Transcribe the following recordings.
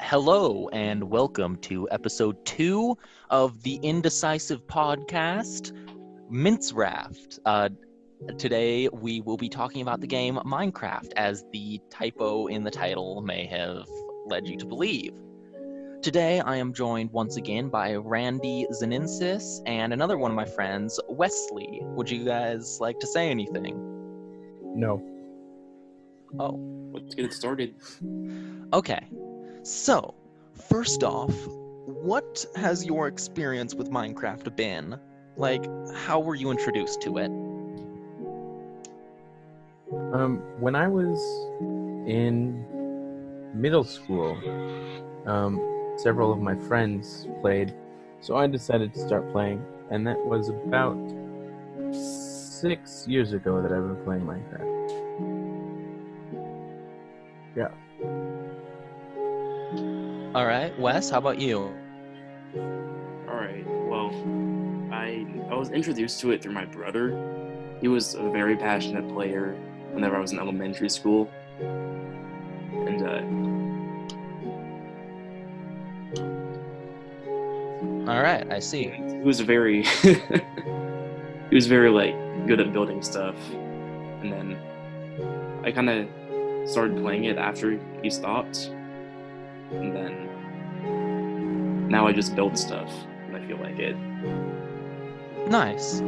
Hello and welcome to episode 2 of the Indecisive podcast, Minceraft. Today we will be talking about the game Minecraft, as the typo in the title may have led you to believe. Today I am joined once again by Randy and another one of my friends, Wesley. Would you guys like to say anything? No. Oh. Let's get it started. Okay. So, first off, what has your experience with Minecraft been? Like, how were you introduced to it? When I was in middle school, several of my friends played, so I decided to start playing, and that was about 6 years ago that I've been playing Minecraft. Yeah. Alright, Wes, how about you? Alright, well, I was introduced to it through my brother. He was a very passionate player whenever I was in elementary school. And, Alright, I see. he was very, he was very, good at building stuff. And then I kind of started playing it after he stopped. And then now I just build stuff and I feel like it. Nice.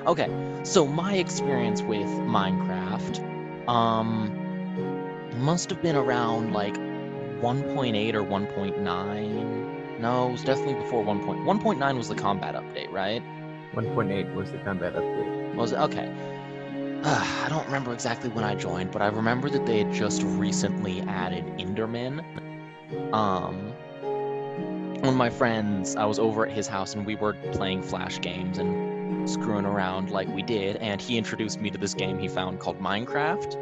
Okay, so my experience with Minecraft, must have been around, 1.8 or 1.9. No, it was definitely before 1.9 was the combat update, right? 1.8 was the combat update. Was it? Okay. I don't remember exactly when I joined, but I remember that they had just recently added Enderman. One of my friends, I was over at his house and we were playing Flash games and screwing around like we did, and he introduced me to this game he found called Minecraft.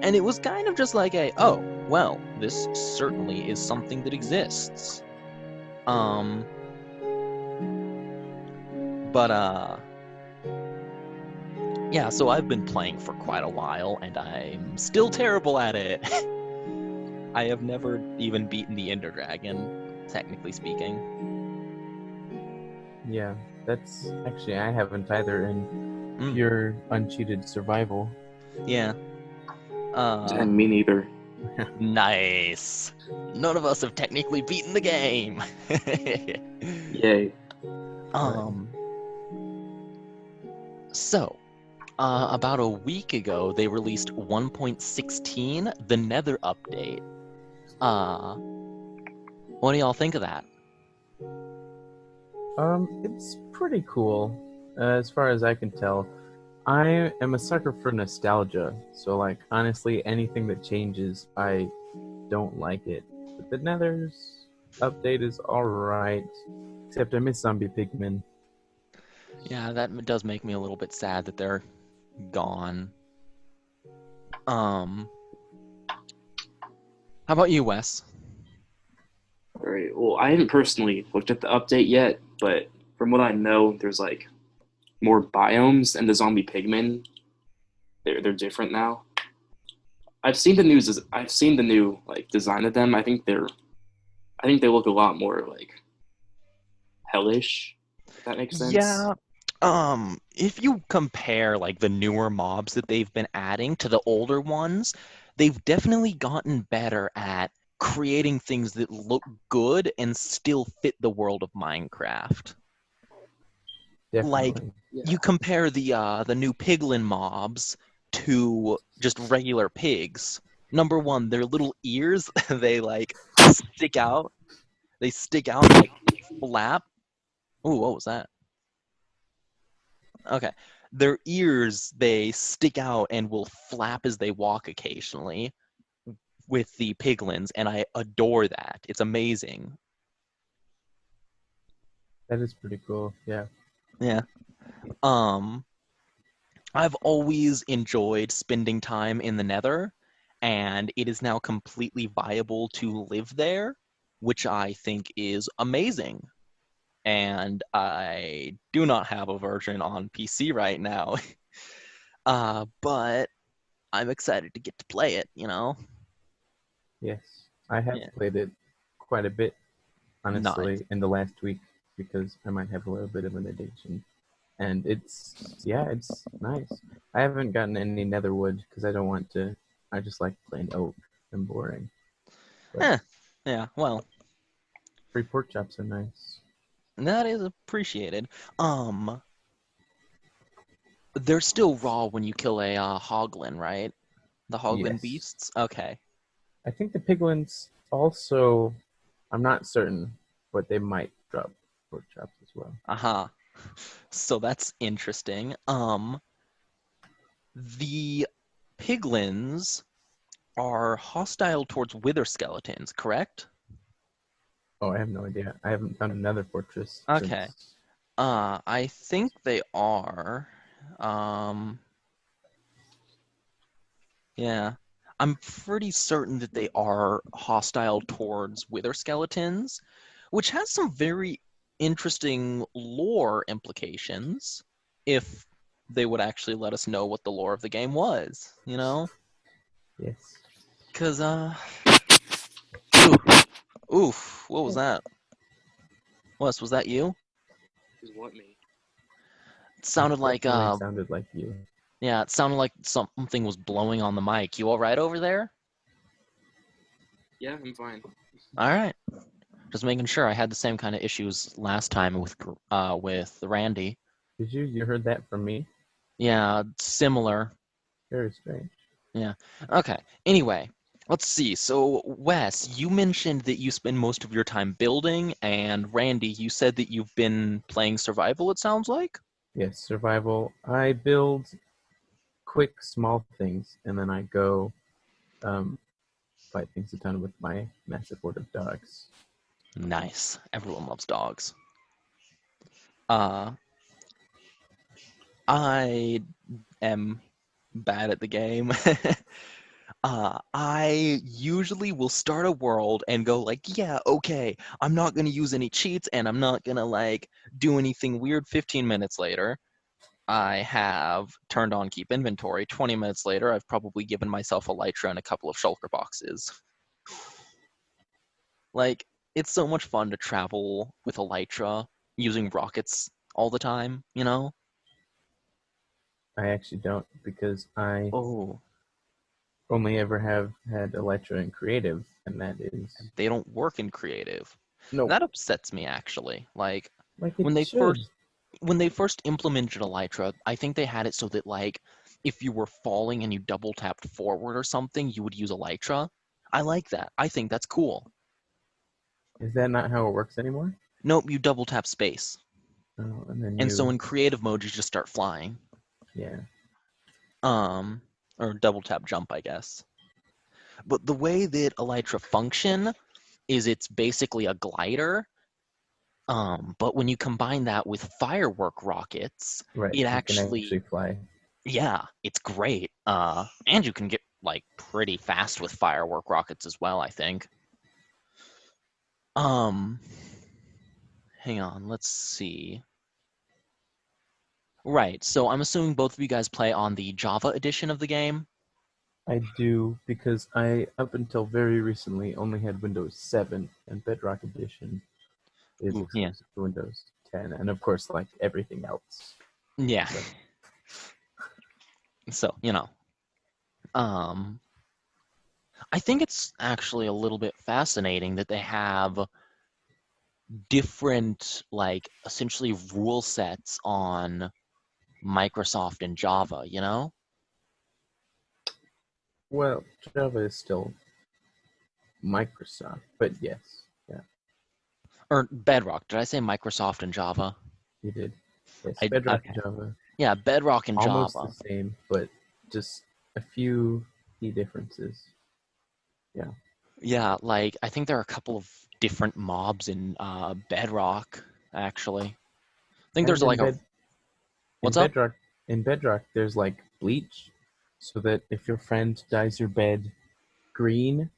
And it was kind of just like oh, well, this certainly is something that exists. Yeah, so I've been playing for quite a while, and I'm still terrible at it. I have never even beaten the Ender Dragon, technically speaking. Yeah, that's actually, I haven't either in pure uncheated survival. Yeah. And me neither. Nice. None of us have technically beaten the game. Yay. So, about a week ago, they released 1.16, the Nether update. What do y'all think of that? It's pretty cool, as far as I can tell. I am a sucker for nostalgia, so honestly, anything that changes, I don't like it. But the Nether's update is alright, except I miss zombie pigmen. Yeah, that does make me a little bit sad that they're gone. How about you, Wes? Alright, well, I haven't personally looked at the update yet, but from what I know, there's more biomes, and the zombie pigmen, they're different now. I've seen the new design of them. I think they look a lot more hellish, if that makes sense. Yeah. If you compare the newer mobs that they've been adding to the older ones, they've definitely gotten better at creating things that look good and still fit the world of Minecraft. Definitely. You compare the new piglin mobs to just regular pigs. Number one, their little ears, they stick out. They stick out and flap. Ooh, what was that? Okay. Their ears, they stick out and will flap as they walk occasionally with the piglins, and I adore that. It's amazing. That is pretty cool, yeah. Yeah. I've always enjoyed spending time in the Nether, and it is now completely viable to live there, which I think is amazing. And I do not have a version on PC right now. But I'm excited to get to play it, you know? Yes, I have Yeah. played it quite a bit, Nice. honestly, in the last week because I might have a little bit of an addiction. And it's nice. I haven't gotten any netherwood because I don't want to. I just like plain oak and boring. But Eh, yeah, well, free pork chops are nice. that is appreciated. They're still raw when you kill a hoglin, right? The hoglin Yes, beasts? Okay. I think the piglins also. I'm not certain, but they might drop pork chops as well. Uh-huh. So that's interesting. The piglins are hostile towards wither skeletons, correct? Oh, I have no idea. I haven't found another fortress Okay. since. I think they are. Um, yeah. I'm pretty certain that they are hostile towards wither skeletons, which has some very interesting lore implications if they would actually let us know what the lore of the game was, you know? Yes. Because, oof, oof, what was that? Wes, was that you? Is what me? It sounded like, Definitely sounded like you. yeah, it sounded like something was blowing on the mic. You all right over there? Yeah, I'm fine. All right. Just making sure. I had the same kind of issues last time with Randy. You heard that from me? Yeah, similar. Very strange. Yeah. Okay. Anyway, let's see. So, Wes, you mentioned that you spend most of your time building, and Randy, you said that you've been playing survival, it sounds like? Yes, survival. I build quick, small things, and then I go um, fight things a ton with my massive horde of dogs. Nice. Everyone loves dogs. Uh, I am bad at the game. I usually will start a world and go like, yeah, okay, I'm not gonna use any cheats and I'm not gonna like do anything weird. 15 minutes later, I have turned on keep inventory. 20 minutes later, I've probably given myself a Lytra and a couple of shulker boxes. Like, it's so much fun to travel with a Lytra using rockets all the time, you know? I actually don't because I Oh, only ever have had Elytra in creative, and that is they don't work in creative. no, That upsets me actually. Like like it when they should. first when they first implemented Elytra, I think they had it so that like if you were falling and you double tapped forward or something, you would use Elytra. I like that. I think that's cool. Is that not how it works anymore? Nope, you double tap space. Oh, and then And so you, in creative mode you just start flying. yeah. Um or double tap jump, I guess. But the way that Elytra function is it's basically a glider. But when you combine that with firework rockets, Right, it you can actually actually fly. yeah, it's great. And you can get like pretty fast with firework rockets as well, I think. Um, hang on, let's see. Right, so I'm assuming both of you guys play on the Java edition of the game. I do because I, up until very recently, only had Windows 7, and Bedrock Edition is Ooh, yeah. exclusive to Windows 10, and of course, like everything else. Yeah. So, So, um, I think it's actually a little bit fascinating that they have different, like, essentially rule sets on Microsoft and Java, you know? well, Java is still Microsoft, but yes, yeah, Or Bedrock. Did I say Microsoft and Java? you did. Yes, I Bedrock and okay. Java, Yeah, Bedrock and almost the Java. same, but just a few key differences. Yeah, Yeah, like I think there are a couple of different mobs in Bedrock, actually. I think there's and like a in what's up? Bedrock, there's like bleach, so that if your friend dyes your bed green,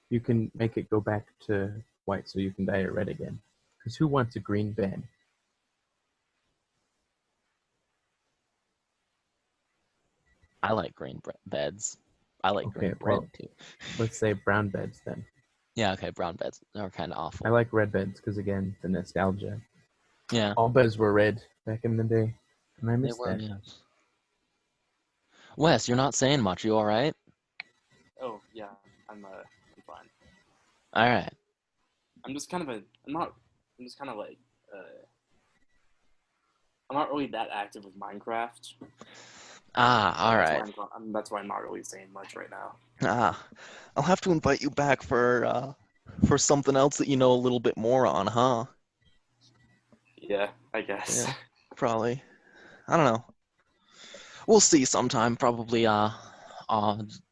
you can make it go back to white, so you can dye it red again. Because who wants a green bed? I like green beds. I like Okay, green bread well, too. let's say brown beds then. Yeah, okay, brown beds are kind of I awful. like red beds because, again, the nostalgia. Yeah, All beds were red back in the day, and I they miss were, that. yes. Wes, you're not saying much. You all right? Oh yeah, I'm fine. All right. I'm just kind of a I'm not I'm just kind of like I'm not really that active with Minecraft. Ah, all That's why right. that's why I'm not really saying much right now. Ah, I'll have to invite you back for something else that you know a little bit more on, huh? Yeah, I guess. Yeah, probably. I don't know. We'll see sometime, probably. Uh,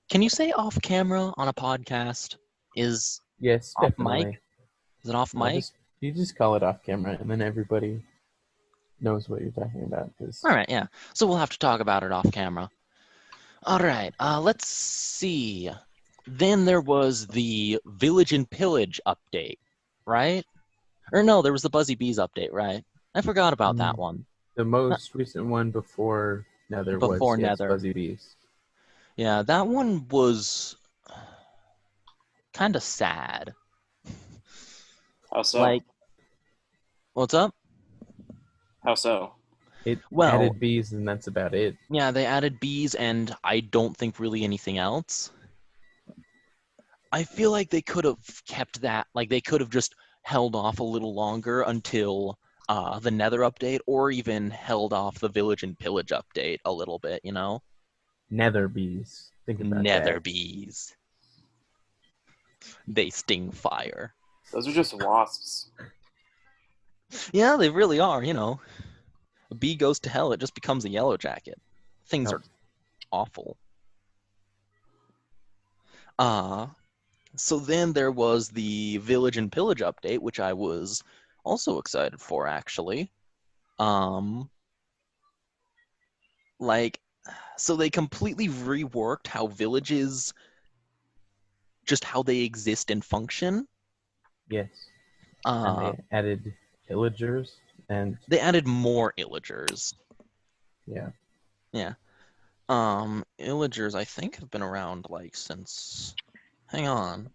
can you say off camera on a podcast? Is Yes, off mic? definitely. Is it off mic? You just call it off camera, and then everybody knows what you're talking about. Cause All right, yeah. So we'll have to talk about it off camera. All right. Let's see. Then there was the Village and Pillage update, right? Or no, there was the Buzzy Bees update, right? I forgot about that one. the most recent one before Nether was Before Nether. Fuzzy Bees. Yeah, that one was kind of sad. How so? Like, what's up? How so? It Well, added bees, and that's about it. yeah, they added bees, and I don't think really anything else. I feel like they could have kept that, like they could have just held off a little longer until the Nether update, or even held off the Village and Pillage update a little bit, you know? Nether bees. Think about Nether that. bees. They sting fire. Those are just wasps. Yeah, they really are, you know. A bee goes to hell, it just becomes a yellow jacket. Things No. are awful. So then there was the Village and Pillage update, which I was also excited for, actually. Like, so they completely reworked how villages, just how they exist and function. Yes. And they added villagers, and They added more illagers. yeah. Yeah. Illagers, I think, have been around, like, since... Hang on.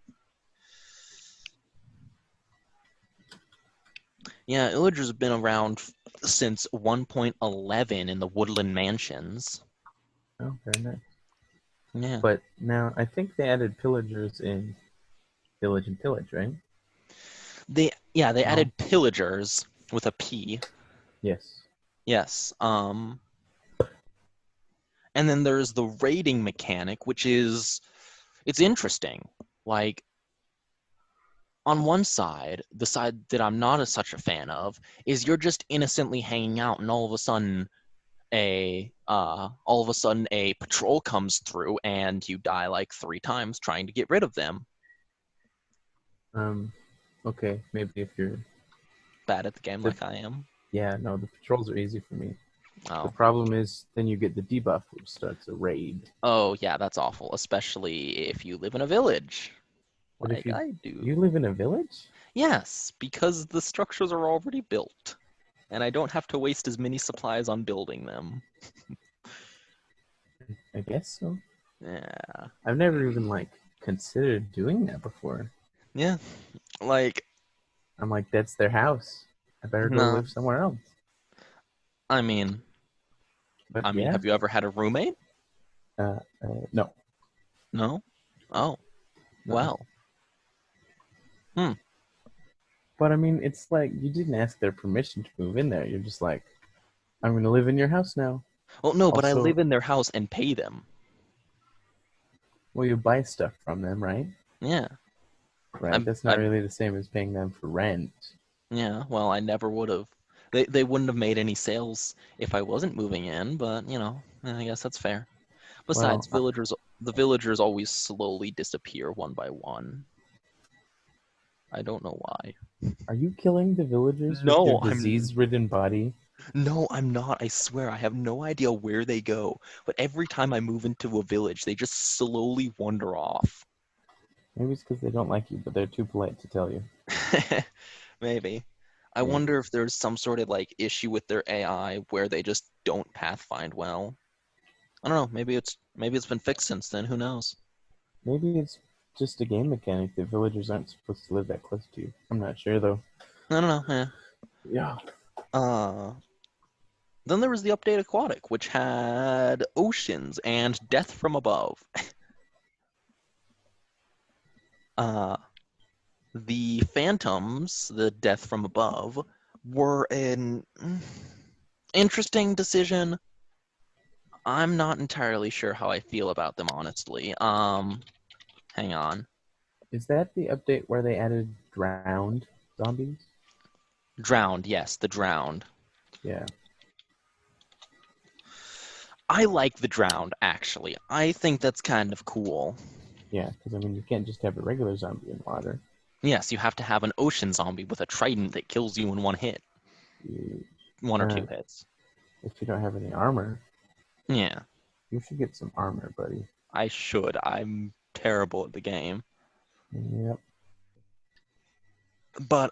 Yeah, illagers have been around since 1.11 in the Woodland Mansions. Oh, very nice. Yeah. But now I think they added pillagers in Village and Pillage, right? They No. added pillagers with a P. Yes. Yes. And then there's the raiding mechanic, which is it's interesting. Like on one side, the side that I'm not such a fan of is you're just innocently hanging out and all of a sudden a patrol comes through and you die like 3 times trying to get rid of them. Okay, maybe if you're Bad at the game like I am. yeah, no, the patrols are easy for me. The Oh. problem is then you get the debuff, which starts a raid. Oh yeah, that's awful, especially if you live in a village. But Like if I do. you live in a village? Yes, because the structures are already built. And I don't have to waste as many supplies on building them. I guess so. Yeah. I've never even like considered doing that before. Yeah. Like, I'm like, that's their house. I better go No. live somewhere else. I mean, But have you ever had a roommate? No. No? Oh. No. Well. But I mean, it's like you didn't ask their permission to move in there. You're just like, I'm going to live in your house now. Well, no, but I Also- live in their house and pay them. Well, you buy stuff from them, right? Yeah. Right. That's not really the same as paying them for rent. Yeah, well, I never would have. They wouldn't have made any sales if I wasn't moving in, but, you know, I guess that's fair. Besides, Well, the villagers always slowly disappear one by one. I don't know why. Are you killing the villagers No, with their disease-ridden body? No, I'm not. I swear, I have no idea where they go. But every time I move into a village, they just slowly wander off. Maybe it's because they don't like you, but they're too polite to tell you. Maybe. I Yeah. wonder if there's some sort of like issue with their AI where they just don't pathfind well. I don't know. Maybe it's been fixed since then. Who knows? Maybe it's just a game mechanic that villagers aren't supposed to live that close to. I'm not sure though. I don't know. Yeah. Yeah. Then there was the update Aquatic, which had oceans and death from above. The phantoms, the death from above, were an interesting decision. I'm not entirely sure how I feel about them, honestly. Hang on. Is that the update where they added drowned zombies? Drowned, yes, the drowned. Yeah. I like the drowned, actually. I think that's kind of cool. Yeah, because I mean, you can't just have a regular zombie in water. Yes, you have to have an ocean zombie with a trident that kills you in one hit. You, One or two hits. If you don't have any armor, Yeah, you should get some armor, buddy. I should. I'm terrible at the game. Yep. But,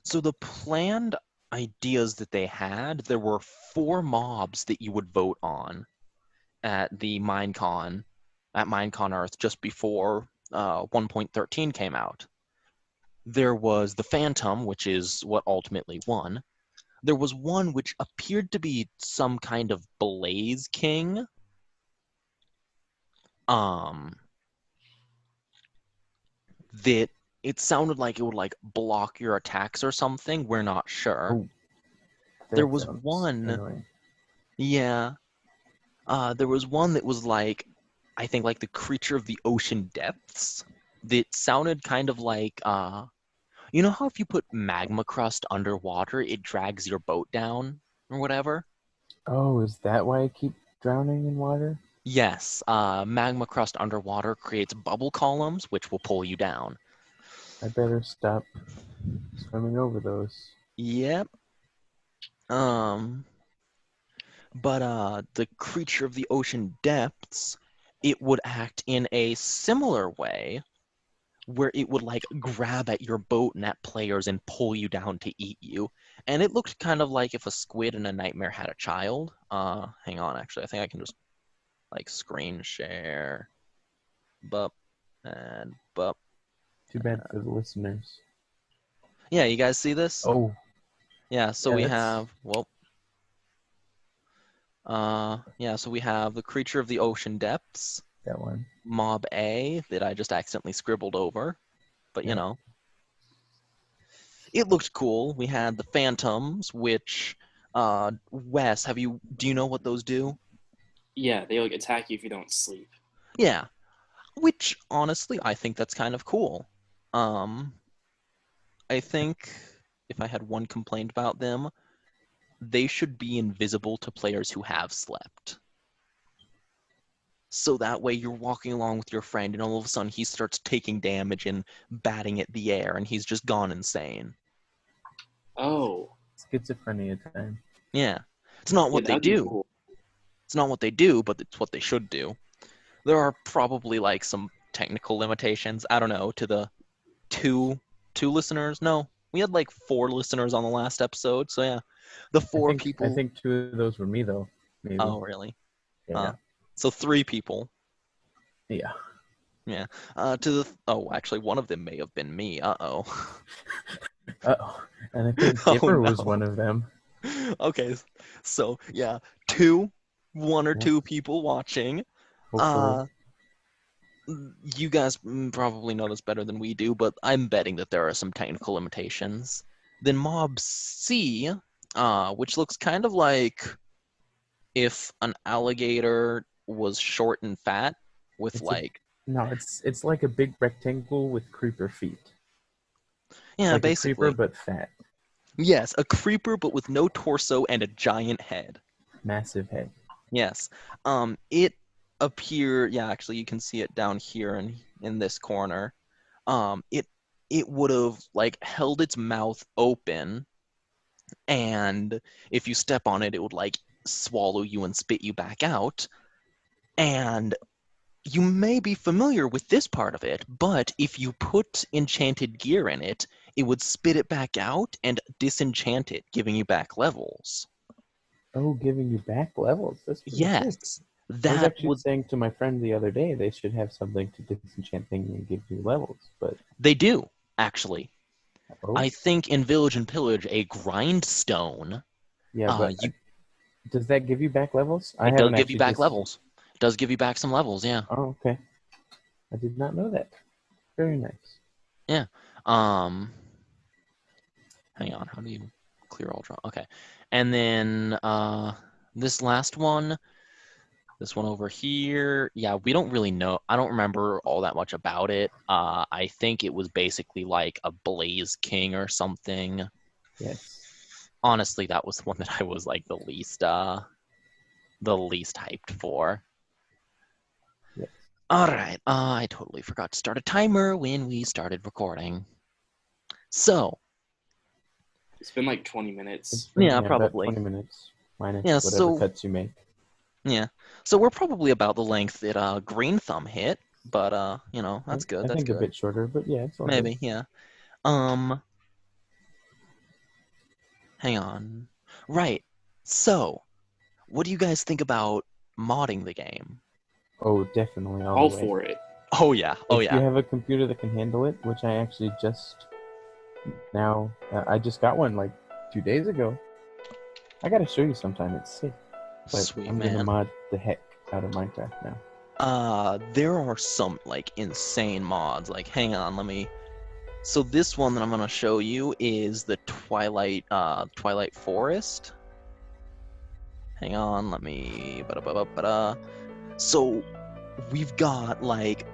so the planned ideas that they had, there were 4 mobs that you would vote on at the Minecon, at Minecon Earth just before 1.13 came out. There was the Phantom, which is what ultimately won. There was one which appeared to be some kind of Blaze King. That it sounded like it would like block your attacks or something. We're not sure. Oh, there was one. Annoying. Yeah. There was one that was like, I think like the creature of the ocean depths. That sounded kind of like, you know how if you put magma crust underwater, it drags your boat down or whatever? Oh, is that why I keep drowning in water? Yes. Magma crust underwater creates bubble columns, which will pull you down. I better stop swimming over those. Yep. But the creature of the ocean depths, it would act in a similar way where it would like grab at your boat and at players and pull you down to eat you. And it looked kind of like if a squid in a nightmare had a child. Hang on, actually, I think I can just like screen share. Bup and bup. Too bad for the listeners. Yeah, you guys see this? Oh. Yeah, so Yeah, we that's- have, well, yeah, so we have the creature of the ocean depths, That one. Mob A that I just accidentally scribbled over, but you Yeah. know, it looked cool. We had the phantoms, which, Wes, do you know what those do? Yeah, they like attack you if you don't sleep. Yeah, which honestly, I think that's kind of cool. I think if I had one complaint about them, they should be invisible to players who have slept. So that way you're walking along with your friend and all of a sudden he starts taking damage and batting at the air and he's just gone insane. Oh. Schizophrenia time. Yeah. It's not what Yeah, they that'd be do. cool. It's not what they do, but it's what they should do. There are probably like some technical limitations. I don't know, to the two listeners. No, we had like 4 listeners on the last episode, so yeah. The 4 people. I think 2 of those were me though. Maybe. Oh, really? Yeah. So 3 people. Yeah. Yeah. Actually, one of them may have been me. Uh-oh. Uh-oh. And I think Oh, Dipper was no. one of them. Okay, so yeah, 1 or 2 people watching. Hopefully. You guys probably know this better than we do, but I'm betting that there are some technical limitations. Then Mob C, which looks kind of like if an alligator was short and fat with No, it's like a big rectangle with creeper feet. yeah, like basically a creeper but fat. Yes, a creeper but with no torso and a giant head. Massive head. Yes. It appeared, yeah, actually you can see it down here in this corner. It would have like held its mouth open, and if you step on it, it would like swallow you and spit you back out. And you may be familiar with this part of it, but if you put enchanted gear in it, it would spit it back out and disenchant it, giving you back levels. Oh, giving you back levels. That's pretty sick. Yes. I was That actually was saying to my friend the other day they should have something to disenchant things and give you levels, but they do actually. oh I think in Village and Pillage, a grindstone. yeah, but You does that give you back levels? I It does haven't give you actually back just. levels. It does give you back some levels. Yeah. Oh, okay. I did not know that. Very nice. Yeah. Hang on. How do you clear all draw? Okay. And then this last one. This one over here, yeah, we don't really know. I don't remember all that much about it. I think it was basically like a Blaze King or something. Yes. Honestly, that was the one that I was like the least hyped for. Yes. All right, I totally forgot to start a timer when we started recording. So, It's been like 20 minutes. It's been, yeah, about probably. 20 minutes minus Yeah, whatever so cuts you make. yeah, so we're probably about the length that Green Thumb hit, but that's good. I That's think a good. bit shorter, but yeah, it's all Maybe, good. yeah. Hang on. Right. So, what do you guys think about modding the game? Oh, definitely all All the way. for it. Oh yeah. Oh If yeah. you have a computer that can handle it, which I actually just I just got one like 2 days ago. I gotta show you sometime. It's sick. But Sweet I'm gonna man. mod the heck out of Minecraft now. There are some like insane mods. Like, hang on, let me. So this one that I'm gonna show you is the Twilight Forest. Hang on, let me. So we've got like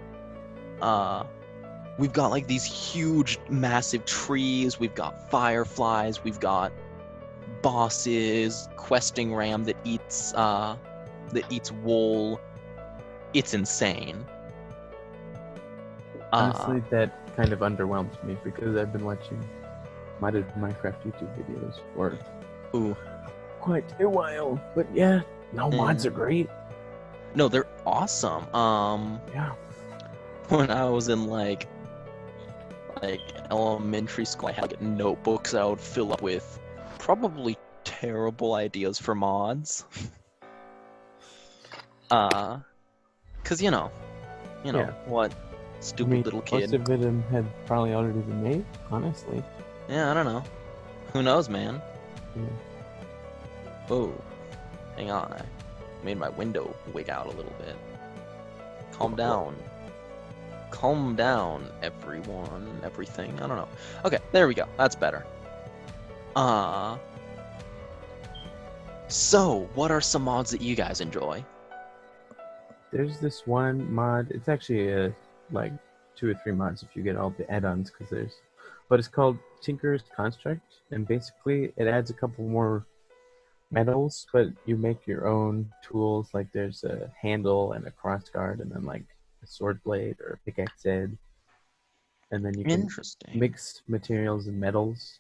these huge, massive trees. We've got fireflies. We've got bosses, questing ram that eats wool. It's insane. Honestly, that kind of underwhelms me because I've been watching modded Minecraft YouTube videos for quite a while. But yeah, no, mods are great. No, they're awesome. Yeah. When I was in like elementary school, I had like, notebooks I would fill up with probably terrible ideas for mods. Cause yeah. What, stupid little kid. Most of it had probably already been made, honestly. Yeah, I don't know. Who knows, man? Yeah. Oh, hang on. I made my window wig out a little bit. Calm down. Calm down, everyone. Everything. I don't know. Okay, there we go. That's better. So, what are some mods that you guys enjoy? There's this one mod. It's actually like 2 or 3 mods if you get all the add-ons, but it's called Tinker's Construct, and basically it adds a couple more metals, but you make your own tools. Like there's a handle and a crossguard, and then like a sword blade or a pickaxe head, and then you can mix materials and metals,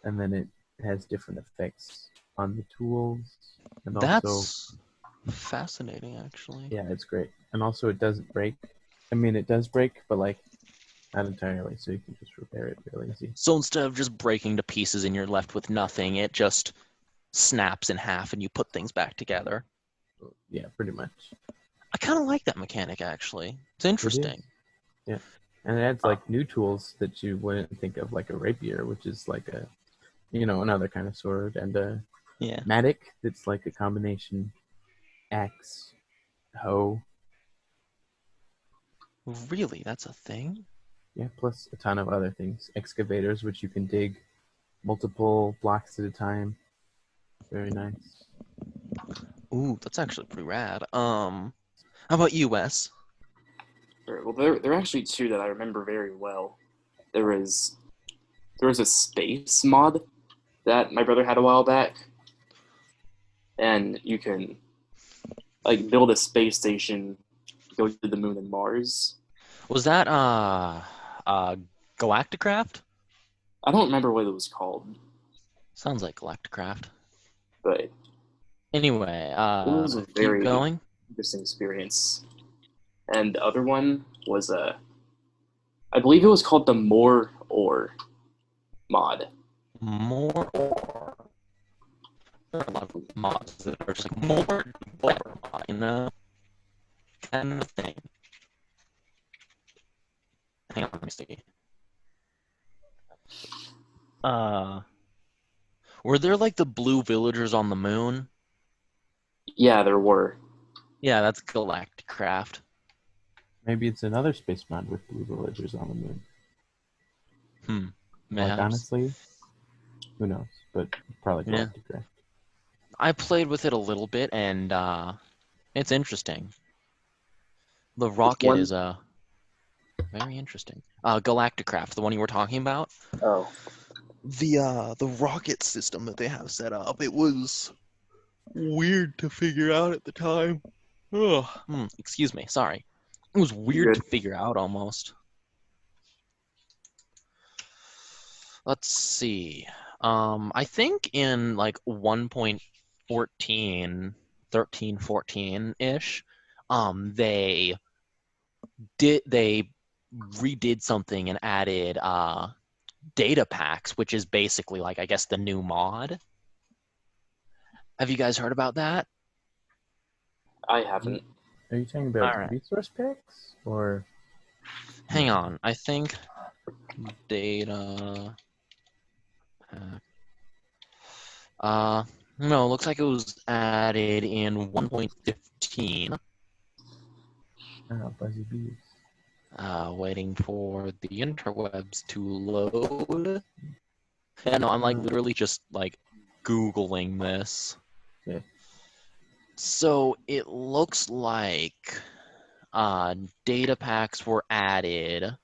and then it has different effects on the tools, and That's fascinating, actually. yeah, it's great. And also it doesn't break. I mean, it does break, but like not entirely, so you can just repair it really easy. So instead of just breaking to pieces and you're left with nothing, it just snaps in half and you put things back together. Yeah, pretty much. I kind of like that mechanic, actually. It's interesting. Yeah, and it adds like new tools that you wouldn't think of, like a rapier, which is like a, another kind of sword, and a mattock that's like a combination axe, hoe. Really? That's a thing? Yeah, plus a ton of other things. Excavators, which you can dig multiple blocks at a time. Very nice. Ooh, that's actually pretty rad. How about you, Wes? Well, there are actually 2 that I remember very well. There was a space mod that my brother had a while back, and you can like build a space station, go to the moon and Mars. Was that Galacticraft? I don't remember what it was called. Sounds like Galacticraft. But anyway, it was a very keep going. Interesting experience. And the other one was I believe it was called the More Ore mod. More Ore. there are a lot of mods that are just like more whatever mod, kind of thing. Hang on, let me see. Were there like the blue villagers on the moon? Yeah, there were. Yeah, that's Galacticraft. Maybe it's another space mod with blue villagers on the moon. Like, Perhaps. honestly, who knows? But probably Yeah. Galacticraft. I played with it a little bit, and it's interesting. The rocket is very interesting. Galacticraft, the one you were talking about. Oh. The rocket system that they have set up, it was weird to figure out at the time. Excuse me, sorry. It was weird to figure out almost. Let's see. I think in like 1.14, 13, 14-ish, they redid something and added data packs, which is basically like, I guess, the new mod. Have you guys heard about that? I haven't. Are you talking about All right. resource packs or? Hang on, I think data pack. No, it looks like it was added in 1.15. Oh, Buzzy Bees. Waiting for the interwebs to load. Yeah, no, I'm like literally just like Googling this. Yeah. So it looks like data packs were added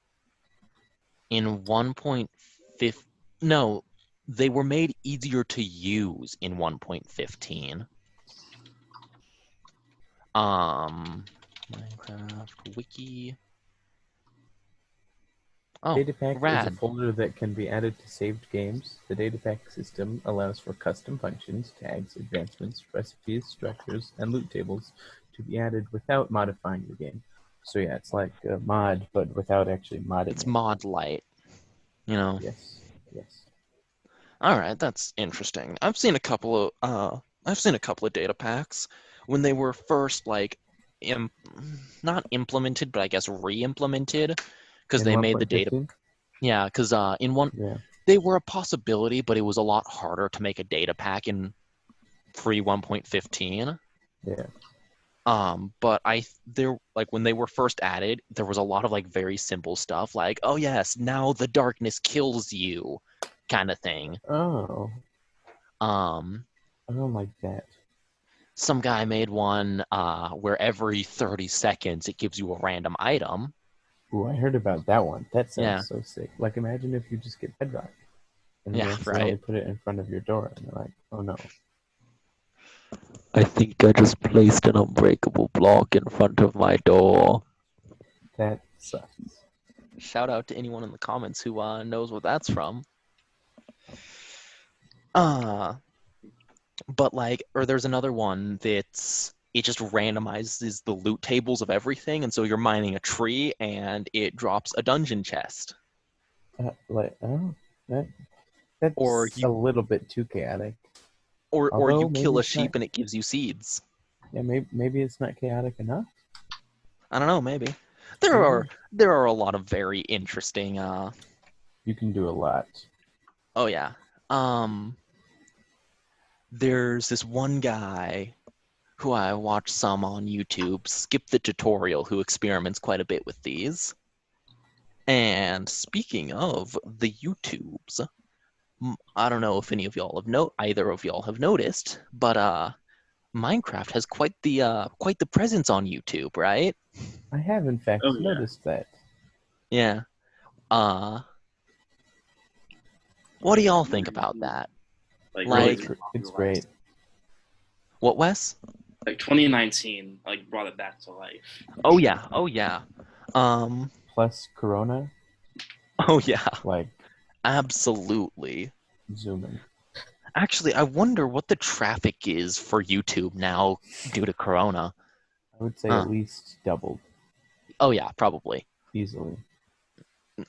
in 1.5. No, they were made easier to use in 1.15. Minecraft wiki. Oh, Data pack rad. is a folder that can be added to saved games. The data pack system allows for custom functions, tags, advancements, recipes, structures, and loot tables to be added without modifying the game. So yeah, it's like a mod, but without actually modding It's it. mod light, Yes. All right, that's interesting. I've seen a couple of data packs when they were first like not implemented, but I guess re-implemented because In they made the data. 1.15? Yeah, because in one they were a possibility, but it was a lot harder to make a data pack in pre 1.15. Yeah. But there like when they were first added, there was a lot of like very simple stuff like, oh yes, now the darkness kills you, kind of thing. Oh. I don't like that. Some guy made one where every 30 seconds it gives you a random item. Ooh, I heard about that one. That sounds Yeah. so sick. Like, imagine if you just get bedrock and Yeah, you accidentally right. put it in front of your door and you're like, oh no. I think I just placed an unbreakable block in front of my door. That sucks. Shout out to anyone in the comments who knows what that's from. But like, or there's another one that's it just randomizes the loot tables of everything, and so you're mining a tree and it drops a dungeon chest. That's Or a little bit too chaotic. Or you kill a it's sheep not, and it gives you seeds. yeah, maybe it's not chaotic enough. I don't know, maybe. There are a lot of very interesting You can do a lot. oh yeah. There's this one guy who I watch some on YouTube, Skip the Tutorial, who experiments quite a bit with these. And speaking of the YouTubes, I don't know if any of y'all either of y'all have noticed, but Minecraft has quite the presence on YouTube, right? I have in fact noticed that. Yeah. What do y'all think about that? Like it's great. What, Wes? Like 2019, like brought it back to life. Oh yeah. Plus Corona. Oh yeah. Like absolutely. Zooming. Actually, I wonder what the traffic is for YouTube now due to Corona. I would say at least doubled. Oh yeah, probably. Easily. In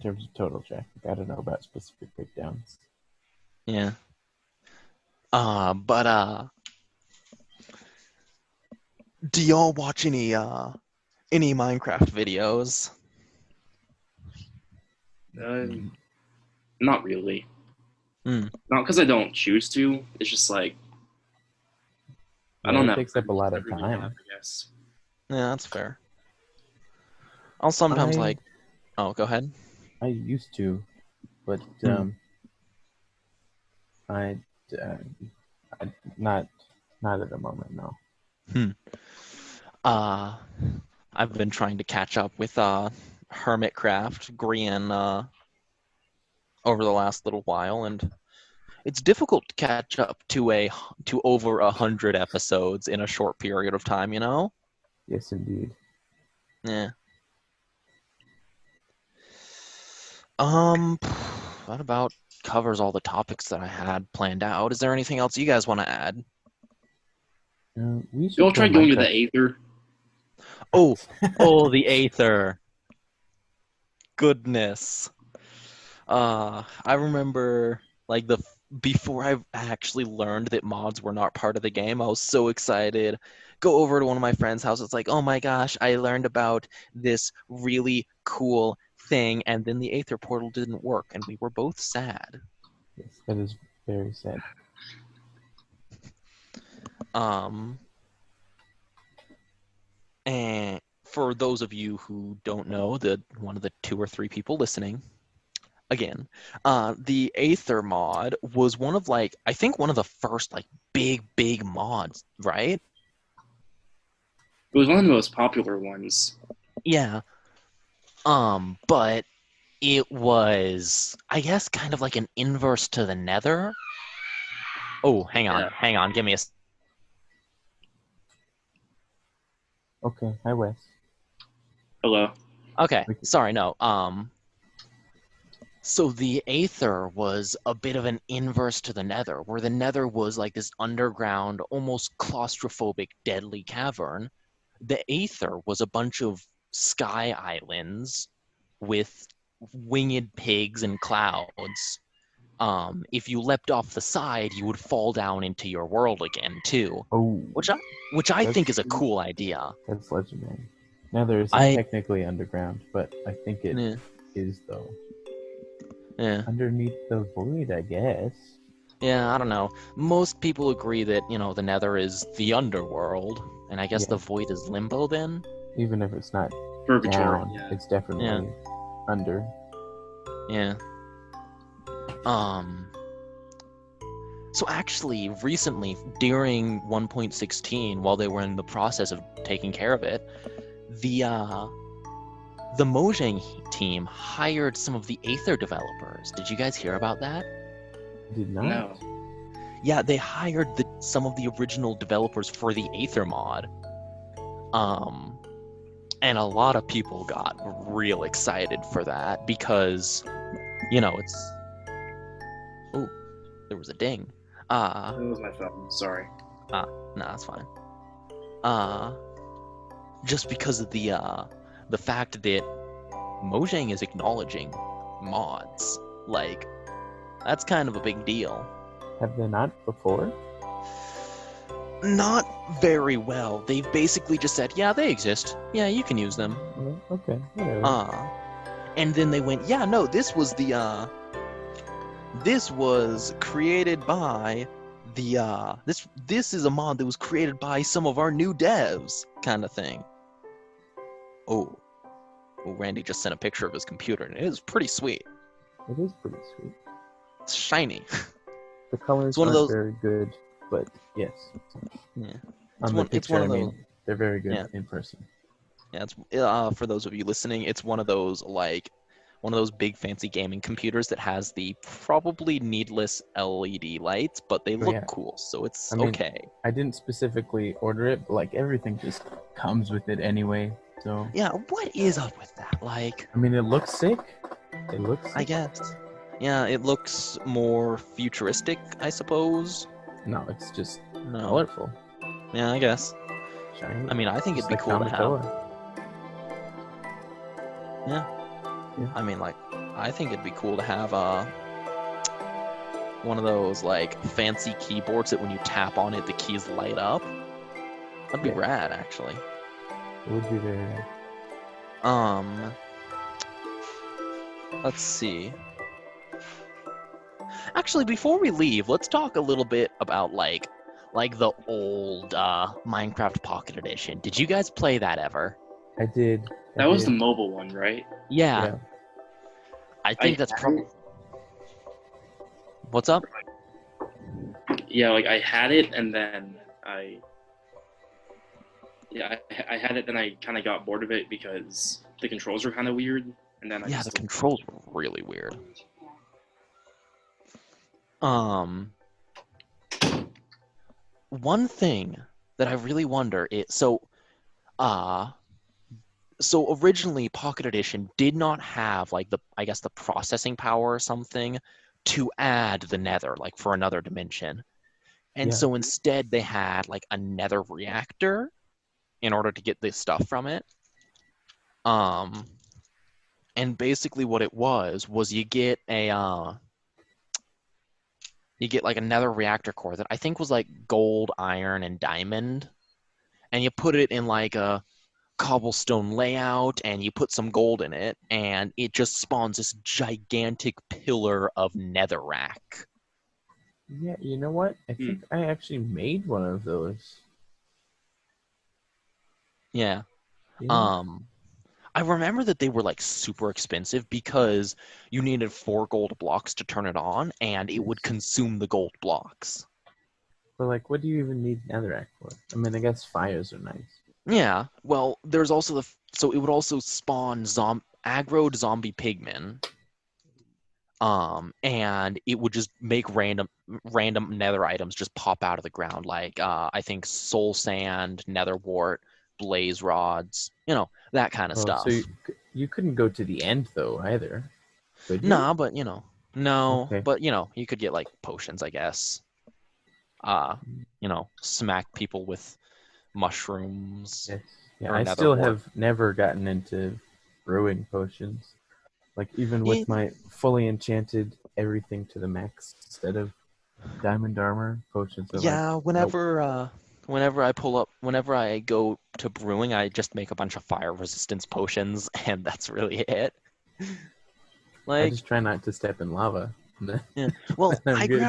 terms of total traffic. I don't know about specific breakdowns. Yeah. But do y'all watch any Minecraft videos? Not really. Hmm. Not because I don't choose to. It's just like I Yeah, don't it know. takes up a lot I of really time. have, I guess. Yeah, that's fair. I'll sometimes I oh, go ahead. I used to, but Hmm. I, uh, I not at the moment. No. Hmm. Uh, I've been trying to catch up with Hermitcraft, Grian, over the last little while, and it's difficult to catch up to over 100 episodes in a short period of time, you know? Yes, indeed. Yeah. Um, that about covers all the topics that I had planned out. Is there anything else you guys want to add? We You should all play tried going to Minecraft. the Aether. Oh, oh, the Aether. Goodness. I remember like before I actually learned that mods were not part of the game, I was so excited. Go over to one of my friends' house. It's like, oh my gosh, I learned about this really cool thing, and then the Aether portal didn't work, and we were both sad. Yes, that is very sad. Um, and for those of you who don't know, one of the two or three people listening, again, the Aether mod was one of I think one of the first big mods, right? It was one of the most popular ones. Yeah. But it was, I guess, kind of like an inverse to the Nether. Oh, Yeah. hang on, give me a. Okay, hi Wes. Hello. Okay, We can- sorry, no. So the Aether was a bit of an inverse to the Nether, where the Nether was like this underground, almost claustrophobic, deadly cavern. The Aether was a bunch of sky islands with winged pigs and clouds. If you leapt off the side, you would fall down into your world again too, Oh, which I think is a that's cool idea. that's legendary. Nether isn't I technically underground, but I think it yeah, is though. yeah. Underneath the void, I guess. Yeah, I don't know. Most people agree that, the Nether is the underworld, and I guess Yeah. the Void is limbo then? Even if it's not Purgatory. down, Yeah. it's definitely under. Yeah. Um, so actually, recently, during 1.16, while they were in the process of taking care of it, the Mojang team hired some of the Aether developers. Did you guys hear about that? Did not. No. Yeah, they hired some of the original developers for the Aether mod. And a lot of people got real excited for that because, it's. Oh, there was a ding. That was my phone. Sorry. No, that's fine. Just because of the fact that Mojang is acknowledging mods, that's kind of a big deal. Have they not before? Not very well. They've basically just said, yeah, they exist. Yeah, you can use them. Well, okay, whatever. And then they went, yeah, no, this was created by this is a mod that was created by some of our new devs, kind of thing. Oh, Randy just sent a picture of his computer, and it is pretty sweet. It is pretty sweet. It's shiny. The colors It's one of aren't those. very good, but yes. Yeah. On the It's picture, one I of those. mean, they're very good Yeah. in person. Yeah, it's for those of you listening, it's one of those big fancy gaming computers that has the probably needless LED lights, but they look yeah. cool, so it's I mean, okay. I didn't specifically order it, but everything just comes with it anyway. So Yeah, what is up with that? I mean, it looks sick. It looks sick. I guess. Yeah, it looks more futuristic, I suppose. No, it's just No. colorful. Yeah, I guess. Shiny. I mean, I think just it'd be cool to have. Kamigawa. Yeah. Yeah. I mean, I think it'd be cool to have one of those like fancy keyboards that when you tap on it, the keys light up. That'd be Yeah. rad, actually. It would be very nice. Let's see. Actually, before we leave, let's talk a little bit about like the old Minecraft Pocket Edition. Did you guys play that ever? I did. That was the mobile one, right? Yeah. Yeah. I think that's had probably. it. What's up? Yeah, like I had it, and then I had it, then I kind of got bored of it because the controls were kind of weird, and then I Yeah, just the controls were really weird. One thing that I really wonder is so originally Pocket Edition did not have like the processing power or something to add the nether like for another dimension. And Yeah. so instead they had like a nether reactor in order to get this stuff from it. And basically what it was you get like a nether reactor core that I think was like gold, iron, and diamond. And you put it in like a cobblestone layout and you put some gold in it and it just spawns this gigantic pillar of netherrack. Yeah, you know what? I think I actually made one of those. Yeah. Yeah. I remember that they were like super expensive because you needed 4 gold blocks to turn it on and it would consume the gold blocks. But like, what do you even need netherrack for? I mean, I guess fires are nice. Yeah, well, there's also so it would also spawn aggroed zombie pigmen. And it would just make random nether items just pop out of the ground, like I think soul sand, nether wart, blaze rods, that kind of stuff. So you couldn't go to the end though either, could you? Nah, but no, Okay. but you could get like potions, I guess. Smack people with mushrooms. Yes. Yeah, or I nether still wart. have never gotten into brewing potions. Like even with Yeah. my fully enchanted everything to the max instead of diamond armor potions. Are Yeah, like, whenever I go to brewing, I just make a bunch of fire resistance potions, and that's really it. I Like, just try not to step in lava. yeah. Well, I'm I good.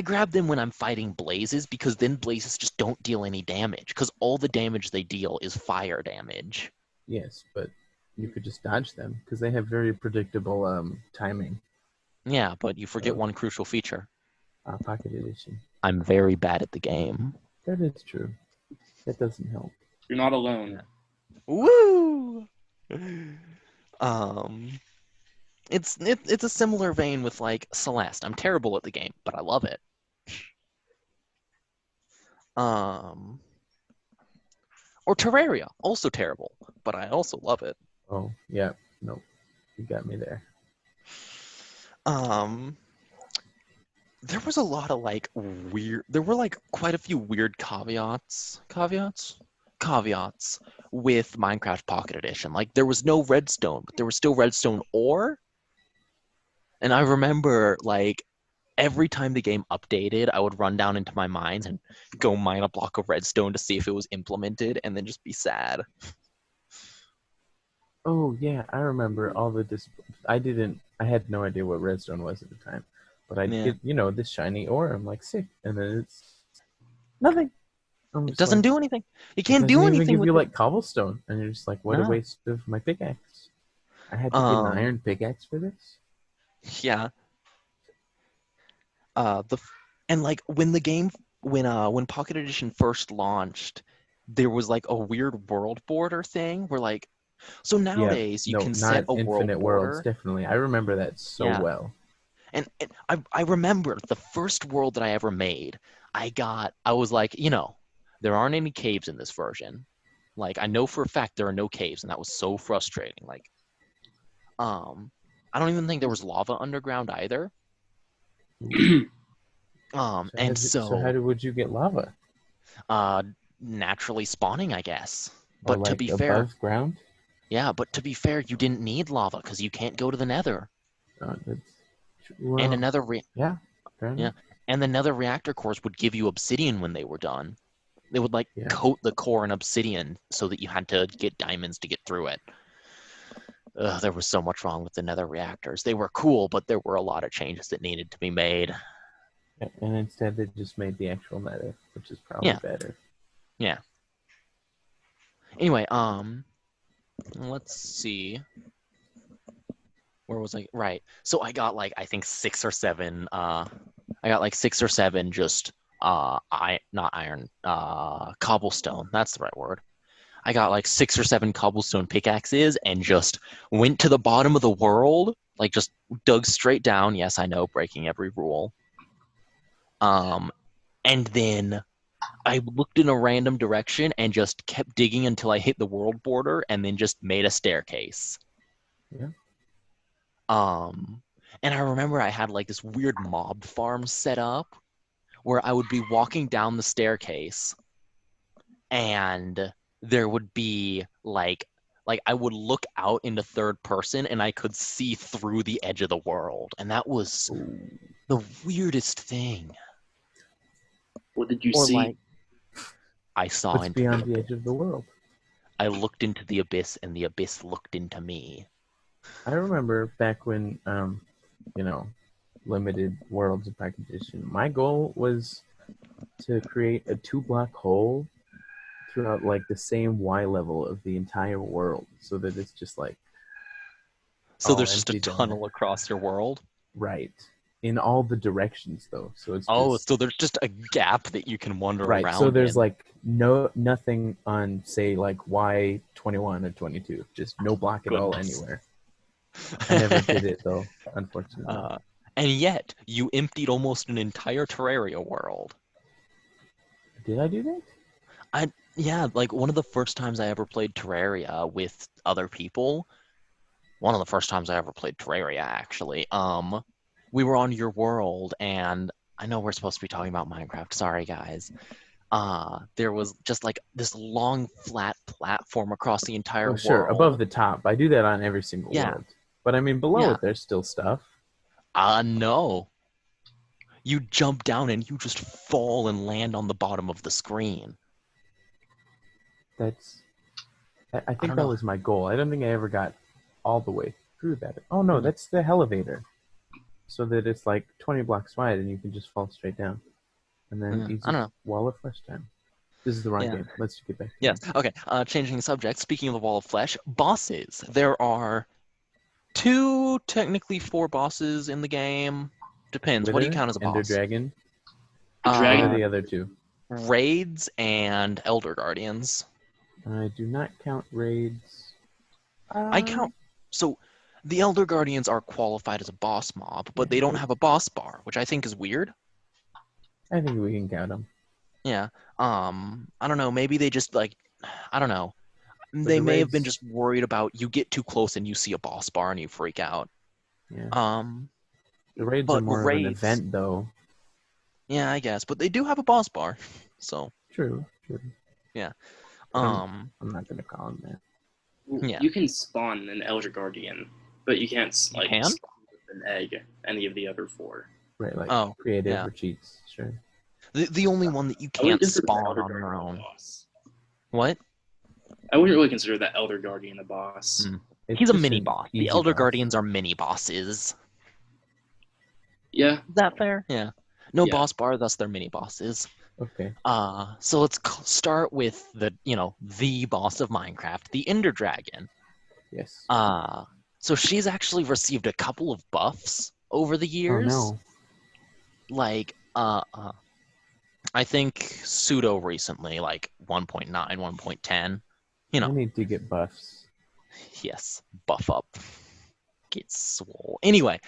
grab them when I'm fighting blazes because then blazes just don't deal any damage because all the damage they deal is fire damage. Yes, but you could just dodge them because they have very predictable timing. Yeah, but you forget Oh. one crucial feature. Pocket edition. I'm very bad at the game. That is true. That doesn't help. You're not alone. Woo! It's a similar vein with like Celeste. I'm terrible at the game, but I love it. Or Terraria, also terrible, but I also love it. Oh, yeah. Nope. You got me there. There was a lot of like there were like quite a few weird caveats with Minecraft Pocket Edition. Like there was no redstone, but there was still redstone ore. And I remember like every time the game updated, I would run down into my mines and go mine a block of redstone to see if it was implemented and then just be sad. Oh, yeah. I remember all the I had no idea what redstone was at the time. But I get, this shiny ore. I'm like, sick. And then it's nothing. It doesn't do anything. You can't do anything. It doesn't even give you with like cobblestone. And you're just like, what a waste of my pickaxe. I had to get an iron pickaxe for this? Yeah. And like when the game when Pocket Edition first launched, there was like a weird world border thing where like so nowadays you can set a infinite world worlds, border. definitely. I remember that so well. And I remember the first world that I ever made, I was like, there aren't any caves in this version. Like I know for a fact there are no caves, and that was so frustrating. Like I don't even think there was lava underground either. So how would you get lava? Naturally spawning, I guess. Or But like to be above fair, ground? yeah, but to be fair, you didn't need lava because you can't go to the nether. And And another yeah. Fair Yeah. enough. And the nether reactor cores would give you obsidian when they were done. They would like Yeah. coat the core in obsidian so that you had to get diamonds to get through it. There was so much wrong with the nether reactors. They were cool, but there were a lot of changes that needed to be made. And instead, they just made the actual nether, which is probably Yeah. better. Yeah. Anyway, let's see. Where was I? Right. So I got like I think 6 or 7. I got like 6 or 7 just not iron, cobblestone. That's the right word. I got like 6 or 7 cobblestone pickaxes and just went to the bottom of the world, like just dug straight down. Yes, I know, breaking every rule. And then I looked in a random direction and just kept digging until I hit the world border and then just made a staircase. Yeah. And I remember I had like this weird mob farm set up where I would be walking down the staircase and there would be like I would look out into third person and I could see through the edge of the world. And that was the weirdest thing. What did you Or see? like I saw What's into beyond the the edge of the world? I looked into the abyss and the abyss looked into me. I remember back when, limited worlds of Pack Edition. My goal was to create a 2-block hole throughout like the same Y level of the entire world, so that it's just like So all there's just a empty down tunnel there. across your world. Right. In all the directions though. So it's Oh, just so there's just a gap that you can wander right. around So there's in. like nothing on say like Y21 or 22. Just no block at all Goodness. anywhere. I never did it though, unfortunately. And yet, you emptied almost an entire Terraria world. Did I do that? Yeah, like one of the first times I ever played Terraria with other people. One of the first times I ever played Terraria, actually. We were on your world, and I know we're supposed to be talking about Minecraft. Sorry, guys. There was just like this long, flat platform across the entire Oh, sure. world. Above the top. I do that on every single Yeah. world. But I mean, below Yeah. it, there's still stuff. No. You jump down and you just fall and land on the bottom of the screen. I don't think that know. was my goal. I don't think I ever got all the way through that. Oh, no, Hmm. that's the elevator. So that it's like 20 blocks wide and you can just fall straight down. And then easy I don't know. wall of flesh time. This is the wrong Yeah. game. Let's get back to Yes. Okay. Changing the subject. Speaking of the Wall of Flesh, bosses. There are 2, technically 4 bosses in the game. Depends. What do you Wither, count as a Ender boss? Dragon. Dragon. What are the other 2? Raids and Elder Guardians. I do not count raids. I count. So the Elder Guardians are qualified as a boss mob, but Yeah, they don't but- have a boss bar, which I think is weird. I think we can count them. Yeah. I don't know. Maybe they just like, I don't know. They the may have been raids- just worried about you get too close and you see a boss bar and you freak out. Yeah. The raids but are more of an raids- event, though. Yeah, I guess, but they do have a boss bar, so True. um, I'm not gonna call them that. Yeah. You can spawn an Elder Guardian, but you can't like can? spawn with an egg any of the other 4. Right, like Oh, creative yeah. or cheats. Sure. the only one that you I wouldn't can't consider the spawn Elder on your Guardian a own. boss. What? I wouldn't really consider that Elder Guardian a boss. It's He's a just mini an boss. easy The Elder boss. Guardians are mini bosses. Yeah, Is that fair? Yeah. No Yeah. boss bar, thus they're mini bosses. Okay. So let's start with the boss of Minecraft, the Ender Dragon. Yes. So she's actually received a couple of buffs over the Oh years. no. Like, I think pseudo recently, like 1.9, 1.10. I need to get buffs. Yes, buff up. Get swole. Anyway,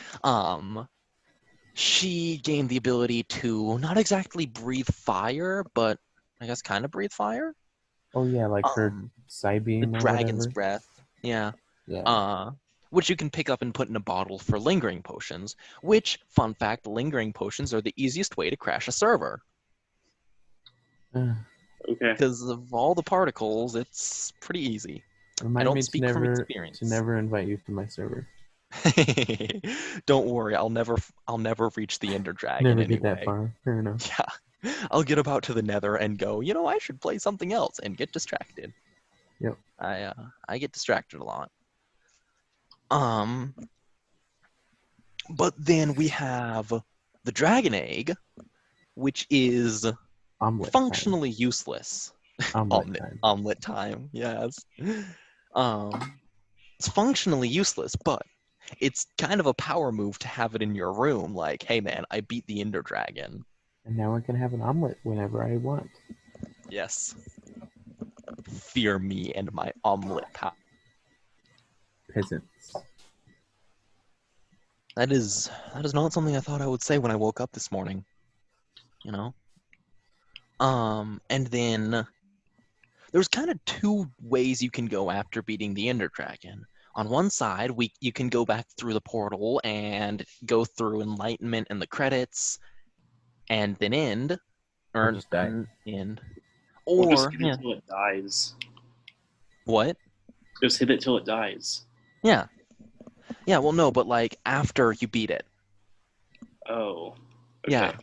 she gained the ability to not exactly breathe fire, but I guess kind of breathe fire. Oh yeah, like her The Psybeam or dragon's whatever. breath. Yeah. Yeah. Which you can pick up and put in a bottle for lingering potions. Which, fun fact, lingering potions are the easiest way to crash a server. Uh, okay. Because of all the particles, it's pretty easy. Remind don't me speak to from never experience. invite you to my server. Don't worry, I'll never reach the Ender Dragon Never get that anyway. far. Fair enough. Yeah. I'll get about to the Nether and go, I should play something else and get distracted. Yep. I get distracted a lot. But then we have the Dragon Egg, which is Omelet functionally useless. time. Omelet time. Omelet time, yes. It's functionally useless, but it's kind of a power move to have it in your room. Like, hey man, I beat the Ender Dragon. And now I can have an omelet whenever I want. Yes. Fear me and my omelet power. Peasants. That is not something I thought I would say when I woke up this morning. And then there's kind of two ways you can go after beating the Ender Dragon. On one side, you can go back through the portal and go through Enlightenment and the credits, and then end, Or just die. end, Or just or hit it till it dies. what? Just hit it till it dies. Yeah. Well, no, but like after you beat it. Oh. Yeah.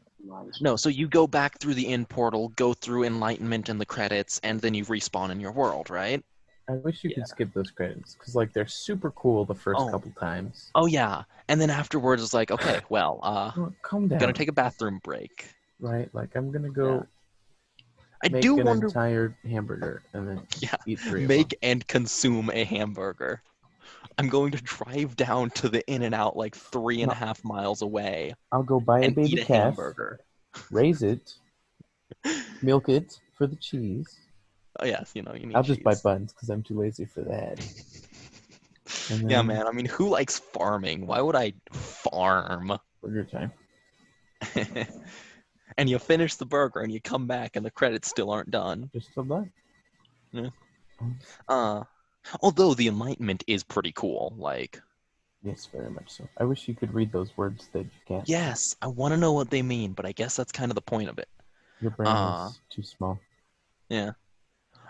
No, so you go back through the end portal, go through Enlightenment and the credits, and then you respawn in your world, right? I wish you could skip those credits because, like, they're super cool the first couple times. Oh yeah, and then afterwards it's like, okay, well, calm down. gonna take a bathroom break. Right, like I'm gonna go. I make do an wonder. entire hamburger and then eat 3 of Make them. and consume a hamburger. I'm going to drive down to the In-N-Out like 3.5 miles away. I'll go buy a and baby eat a calf, hamburger. raise it, milk it for the cheese. Oh yes, you need I'll just cheese. buy buns because I'm too lazy for that. And Yeah, then man. I mean, who likes farming? Why would I farm? burger time. And you finish the burger and you come back and the credits still aren't done. Just so done. Yeah. Although the Enlightenment is pretty cool. Like, yes, very much so. I wish you could read those words that you can't. yes, I want to know what they mean, but I guess that's kind of the point of it. Your brain is too small. Yeah.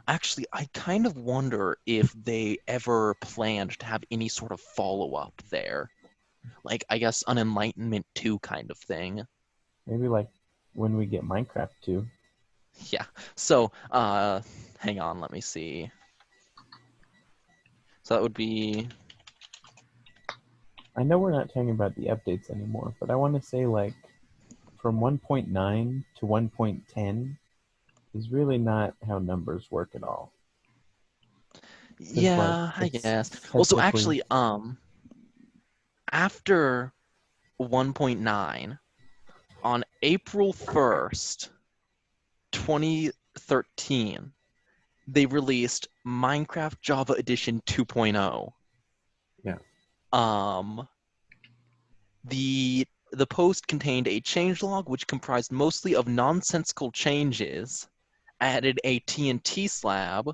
Actually, I kind of wonder if they ever planned to have any sort of follow-up there. Like, I guess an Enlightenment 2 kind of thing. Maybe like when we get Minecraft 2. Yeah. So, hang on, let me see. So that would be... I know we're not talking about the updates anymore, but I want to say like from 1.9 to 1.10 is really not how numbers work at all. Yeah, I guess. Well, so actually, after 1.9, on April 1st, 2013, they released Minecraft Java Edition 2.0. Yeah. The post contained a changelog which comprised mostly of nonsensical changes, added a TNT slab,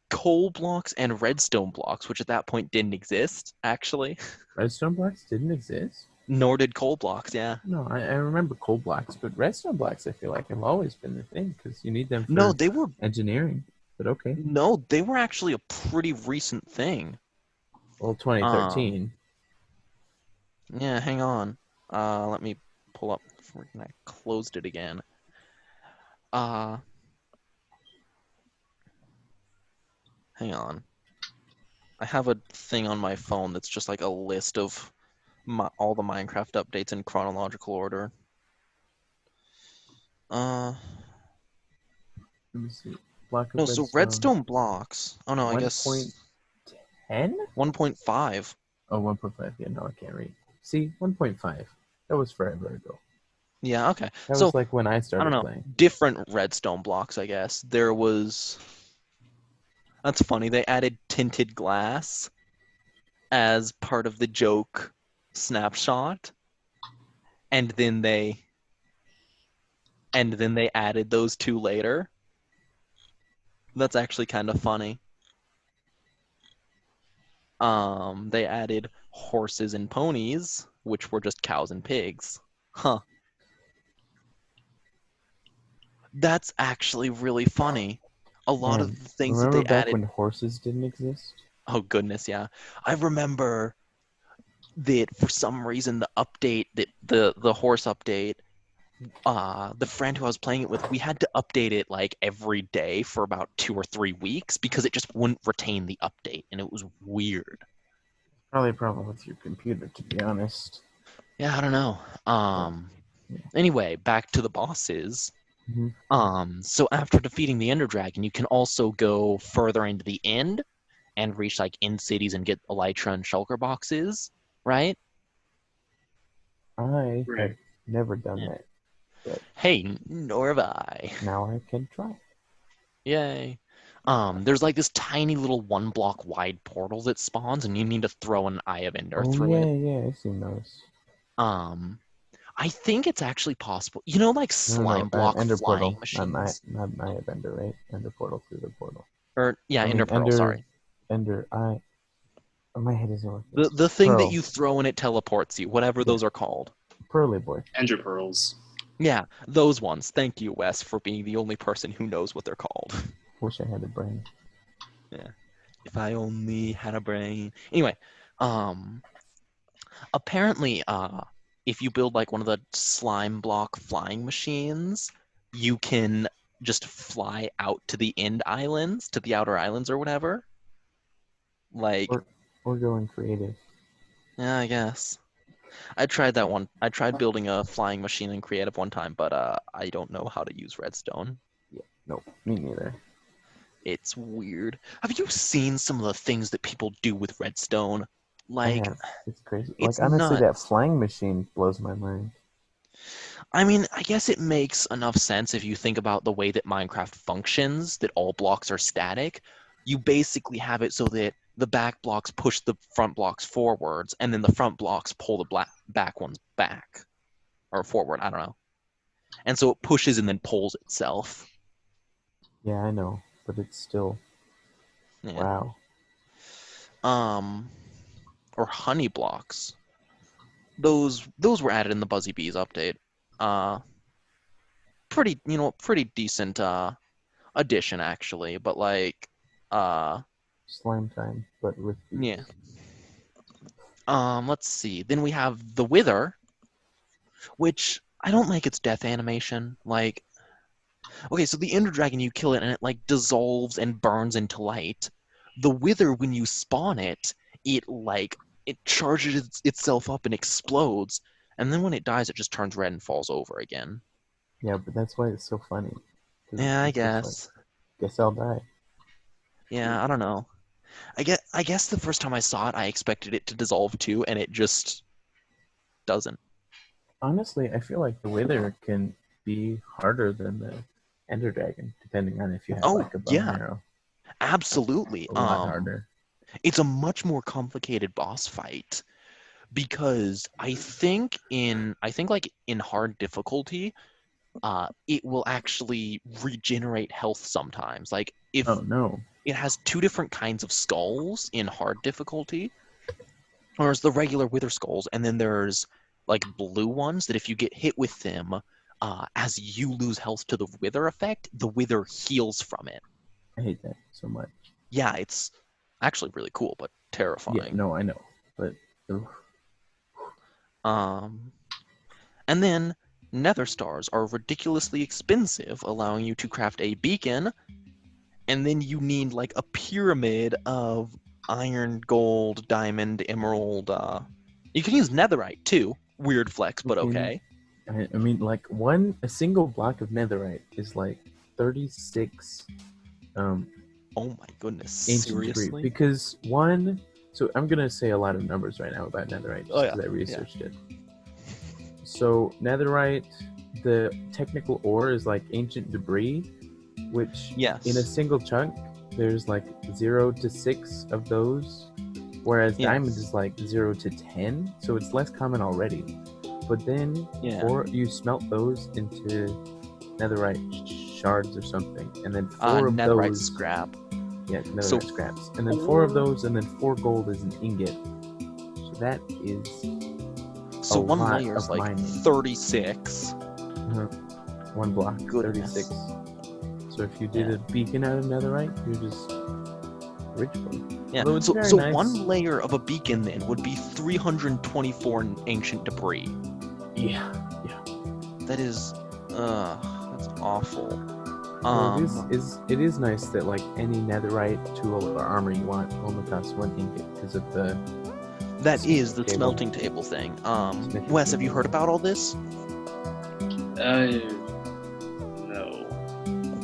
coal blocks, and redstone blocks, which at that point didn't exist, actually. Redstone blocks didn't exist? Nor did coal blocks, yeah. No, I remember coal blocks, but redstone blocks I feel like have always been the thing because you need them for they were engineering. But okay. No, they were actually a pretty recent thing. Well, 2013. Yeah, hang on. Let me pull up. I closed it again. Hang on. I have a thing on my phone that's just like a list of all the Minecraft updates in chronological order. Let me see. No, so redstone blocks. Oh no, I guess 1.10? 1.5. Oh, 1.5. Yeah, no, I can't read. See, 1.5. That was forever ago. Yeah, okay. That so was like when I started I don't know. playing. Different redstone blocks, I guess. There was... That's funny. They added tinted glass as part of the joke snapshot. And then they added those two later. That's actually kind of funny. They added horses and ponies, which were just cows and pigs. Huh. That's actually really funny. A lot of the things that they back added... when horses didn't exist? Oh, goodness, yeah. I remember that for some reason the update that the horse update, the friend who I was playing it with, we had to update it like every day for about 2 or 3 weeks because it just wouldn't retain the update, and it was weird. Probably a problem with your computer, to be honest. Yeah, I don't know. Anyway, back to the bosses. So after defeating the Ender Dragon, you can also go further into the end and reach like end cities and get Elytra and Shulker boxes, right? I Right. have never done Yeah. that. But Hey, nor have I. now I can try. Yay. There's like this tiny little 1 block wide portal that spawns, and you need to throw an Eye of Ender Oh through yeah, it. yeah, I've seen those. I think it's actually possible. You know, like slime block Ender flying portal, machines? not Eye of Ender, right? Ender portal through the portal. Or yeah, I mean, Ender Pearl, sorry. Ender Eye. Oh, my head isn't working. The thing that Pearl. you throw and it teleports you, whatever those are called. Pearly boy. Ender pearls. Yeah, those ones. Thank you, Wes, for being the only person who knows what they're called. Wish I had a brain. Yeah. If I only had a brain. Anyway, apparently, if you build like one of the slime block flying machines, you can just fly out to the end islands, to the outer islands or whatever. Like, Or going creative. yeah, I guess. I tried that one. I tried building a flying machine in creative one time, but I don't know how to use redstone. Yeah, nope, me neither. It's weird. Have you seen some of the things that people do with redstone? Like, I have. It's crazy. it's Like honestly, that nuts. flying machine blows my mind. I mean, I guess it makes enough sense if you think about the way that Minecraft functions, that all blocks are static. You basically have it so that the back blocks push the front blocks forwards, and then the front blocks pull the back ones back. Or forward, I don't know. And so it pushes and then pulls itself. Yeah, I know, but it's still Yeah. wow. Or honey blocks. Those were added in the Buzzy Bees update. Pretty decent addition actually, but like Slime time, but with bees. yeah. Let's see. Then we have the Wither, which I don't like its death animation. Like, okay, so the Ender Dragon, you kill it and it like dissolves and burns into light. The Wither, when you spawn it, it charges itself up and explodes, and then when it dies, it just turns red and falls over again. Yeah, but that's why it's so funny. Yeah, I It's just guess. like, guess I'll die. Yeah, I don't know. I guess the first time I saw it, I expected it to dissolve too, and it just doesn't. Honestly, I feel like the Wither can be harder than the Ender Dragon, depending on if you have like a bow and arrow. Absolutely. A lot harder. It's a much more complicated boss fight because I think like in hard difficulty, it will actually regenerate health sometimes. Like if Oh no. it has 2 different kinds of skulls in hard difficulty. There's the regular Wither skulls, and then there's like blue ones that if you get hit with them, as you lose health to the Wither effect, the Wither heals from it. I hate that so much. Yeah, it's actually really cool, but terrifying. Yeah, no, I know. But and then Nether stars are ridiculously expensive, allowing you to craft a beacon, and then you need like a pyramid of iron, gold, diamond, emerald. You can use netherite too. Weird flex, but okay. I mean, like a single block of netherite is like 36. Oh my goodness! Ancient Seriously? debris. Because so I'm gonna say a lot of numbers right now about netherite because I researched it. So netherite, the technical ore is like ancient debris, which in a single chunk there's like 0 to 6 of those, whereas diamond is like 0 to 10, so it's less common already. But then you smelt those into netherite shards or something, and then 4 of netherite those scrap. Yeah, netherite scraps, and then 4 of those, and then 4 gold is an ingot. So that is so one layer is like mining. 36. 1 block, Goodness. 36. So if you did a beacon out of netherite, you're just rich boy. Yeah. Although it's So very so nice. one layer of a beacon then would be 324 ancient debris. Yeah. That is, that's awful. Well, it is nice that like any netherite tool or armor you want only costs 1 ingot because of the. That is the table. smelting table thing. Smelting Wes, have you table. heard about all this? No.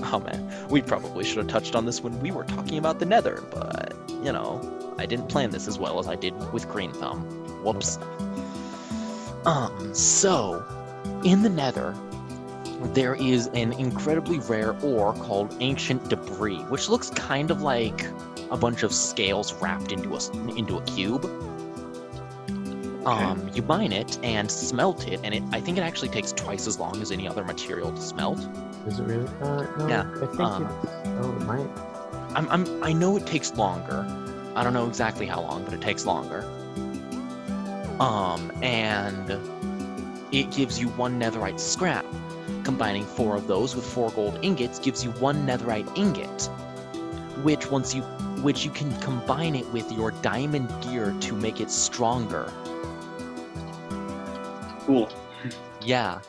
Oh man, we probably should have touched on this when we were talking about the Nether, but I didn't plan this as well as I did with Green Thumb. Whoops. So in the Nether, there is an incredibly rare ore called ancient debris, which looks kind of like a bunch of scales wrapped into a cube. You mine it and smelt it, and I think it actually takes twice as long as any other material to smelt. Is it really? No. Yeah, I think it might. I know it takes longer. I don't know exactly how long, but it takes longer. And it gives you 1 netherite scrap. Combining 4 of those with 4 gold ingots gives you 1 netherite ingot, which you can combine it with your diamond gear to make it stronger. Cool. Yeah.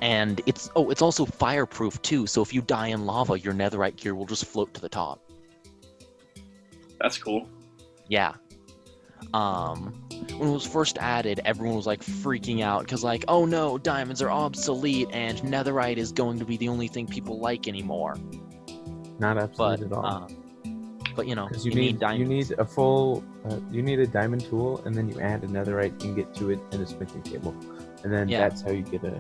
And it's also fireproof too, so if you die in lava, your netherite gear will just float to the top. That's cool. Yeah. When it was first added, everyone was like freaking out because like, oh no, diamonds are obsolete and netherite is going to be the only thing people like anymore. Not obsolete at all. But you need diamonds. You need a full. You need a diamond tool, and then you add a netherite ingot to it and a smithing table, and then that's how you get a.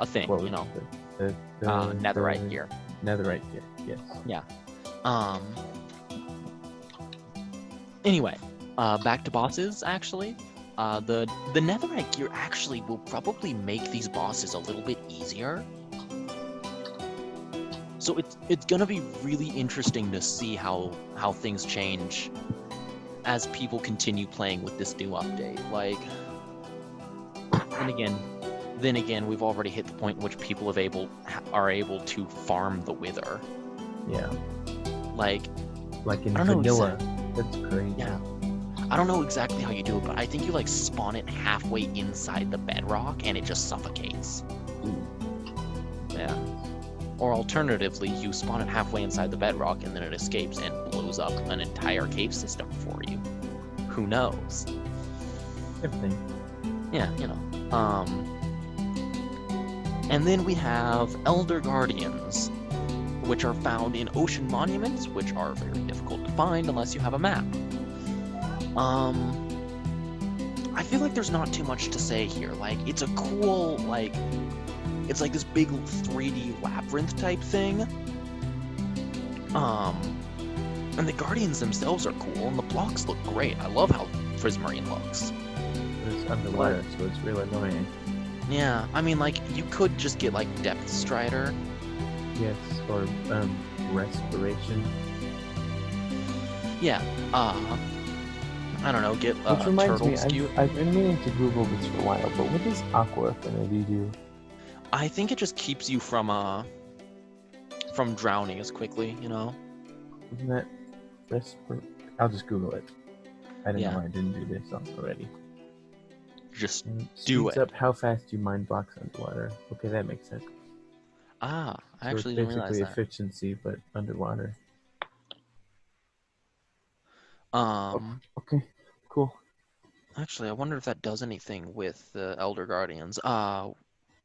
A thing, the netherite gear. Netherite gear, yes. Yeah. Anyway, back to bosses. Actually, the netherite gear actually will probably make these bosses a little bit easier. So it's gonna be really interesting to see how things change as people continue playing with this new update. Like, then again, we've already hit the point in which people are able to farm the wither. Yeah. Like in vanilla. That's crazy. Yeah. I don't know exactly how you do it, but I think you like spawn it halfway inside the bedrock and it just suffocates. Yeah. Or alternatively, you spawn it halfway inside the bedrock and then it escapes and blows up an entire cave system for you. Who knows? Everything. Yeah, And then we have Elder Guardians, which are found in ocean monuments, which are very difficult to find unless you have a map. I feel like there's not too much to say here. Like, it's a cool, it's like this big 3D labyrinth type thing. And the Guardians themselves are cool, and the blocks look great. I love how Prismarine looks. It's underwater, so it's real annoying. Yeah, I mean, you could just get, Depth Strider. Yes, or, Respiration. Yeah, I don't know, get a Which reminds turtle me, skew. I've been meaning to Google this for a while, but what does Aqua Affinity do? I think it just keeps you from drowning as quickly, Isn't that I'll just Google it. I don't know why I didn't do this already. Just do it. Up how fast you mine blocks underwater. Okay, that makes sense. I actually didn't realize that. Basically efficiency, but underwater. Okay, cool. Actually, I wonder if that does anything with the Elder Guardians.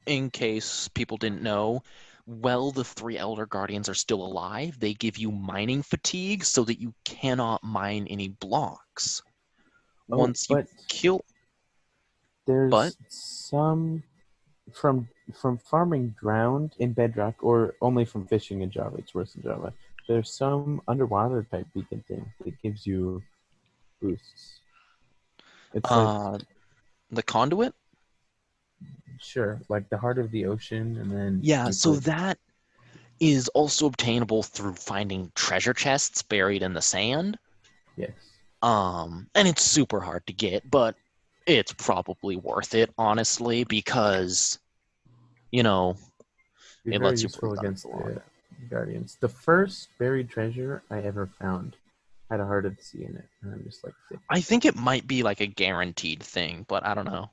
In case people didn't know, while the 3 Elder Guardians are still alive, they give you mining fatigue so that you cannot mine any blocks. Once you kill... There's some from farming drowned in bedrock, or only from fishing in Java. It's worse in Java. There's some underwater type beacon thing that gives you boosts. It's the conduit? Sure, like the heart of the ocean, and then... Yeah, so that is also obtainable through finding treasure chests buried in the sand. Yes. And it's super hard to get, but it's probably worth it, honestly, because, it lets you against Guardians. The first buried treasure I ever found had a Heart of the Sea in it, and I'm just like, sick. I think it might be like a guaranteed thing, but I don't know.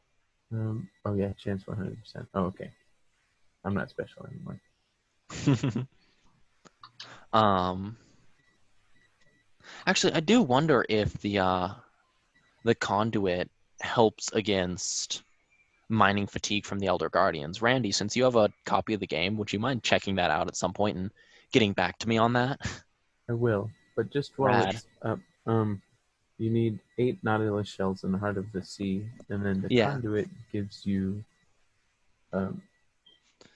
Oh yeah, chance 100%. Oh, okay. I'm not special anymore. Actually, I do wonder if the conduit helps against mining fatigue from the Elder Guardians. Randy, since you have a copy of the game, would you mind checking that out at some point and getting back to me on that? I will, but just while Rad. it's up, you need 8 Nautilus shells in the Heart of the Sea, and then the Yeah. conduit gives you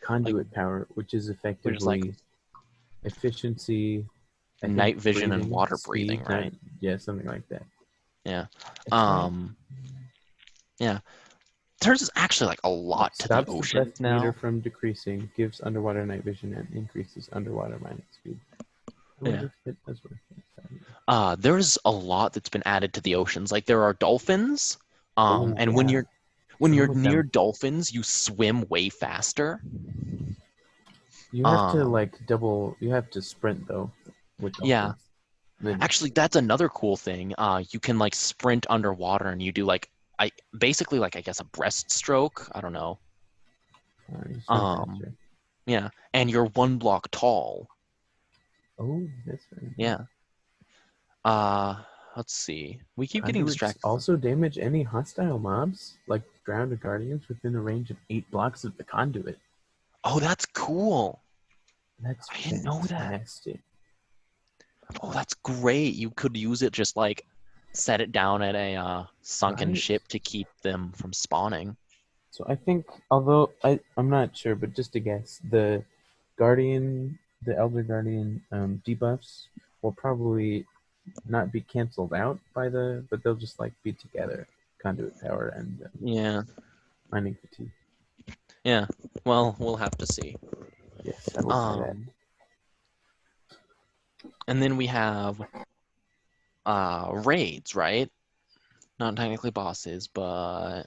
conduit power, which is effectively efficiency, I think, night vision and breathing, water speed, breathing, right? Yeah, something like that. Yeah. Right. Yeah. There's actually like a lot to the Stops the ocean breath now. meter from decreasing, gives underwater night vision, and increases underwater mining speed. I wonder if it does work. There's a lot that's been added to the oceans. Like there are dolphins. And when you're near dolphins, you swim way faster. You have to you have to sprint though with dolphins. Yeah. Actually, that's another cool thing. You can like sprint underwater and you do basically I guess a breaststroke. I don't know. Yeah, and you're 1 block tall. Oh, that's right. Yeah. Let's see. We keep getting distracted. Also damage any hostile mobs, like grounded guardians, within a range of 8 blocks of the conduit. Oh, that's cool. I didn't know that. Oh, that's great. You could use it just like set it down at a sunken ship to keep them from spawning. So I think, although I'm not sure, but just to guess, the Elder Guardian debuffs will probably not be canceled out but they'll just like be together, conduit power and mining fatigue. Yeah, well, we'll have to see. Yes, I will say that. And then we have raids, right? Not technically bosses, but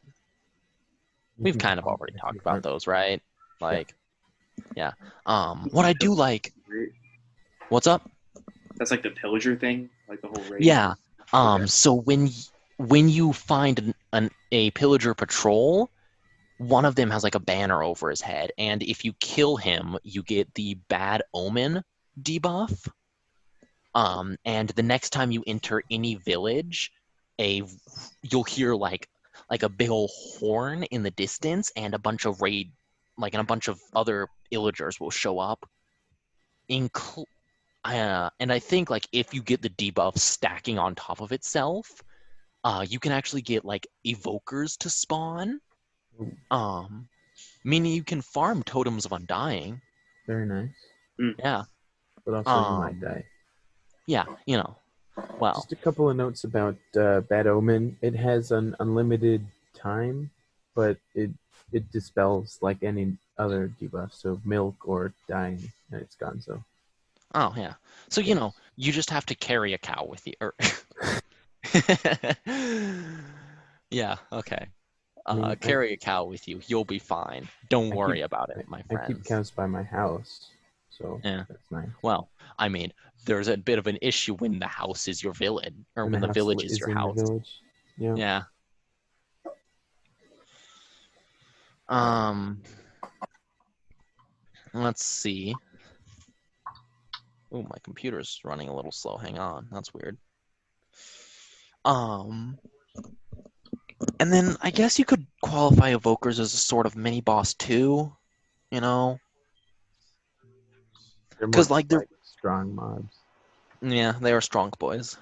we've kind of already talked about those, right? Like, yeah. What I do like. What's up? That's like the pillager thing, like the whole raid. Yeah. So when you find a pillager patrol, one of them has like a banner over his head, and if you kill him, you get the bad omen debuff. And the next time you enter any village, you'll hear like a big old horn in the distance, and a bunch of other illagers will show up. And I think like if you get the debuff stacking on top of itself, you can actually get like evokers to spawn. Meaning you can farm totems of undying. Very nice. Yeah. But also you might die. Yeah, well. Just a couple of notes about Bad Omen. It has an unlimited time, but it dispels like any other debuff. So milk or dying, and it's gone. So. Oh yeah. So you just have to carry a cow with you. Yeah. Okay. Carry a cow with you. You'll be fine. Don't worry about it, my friend. I keep cows by my house, so that's nice. Well, I mean, there's a bit of an issue when the house is your village, or when the village is your house. Yeah. Let's see. Oh, my computer's running a little slow. Hang on. That's weird. And then I guess you could qualify evokers as a sort of mini boss too, because they're strong mobs. Yeah, they are strong boys.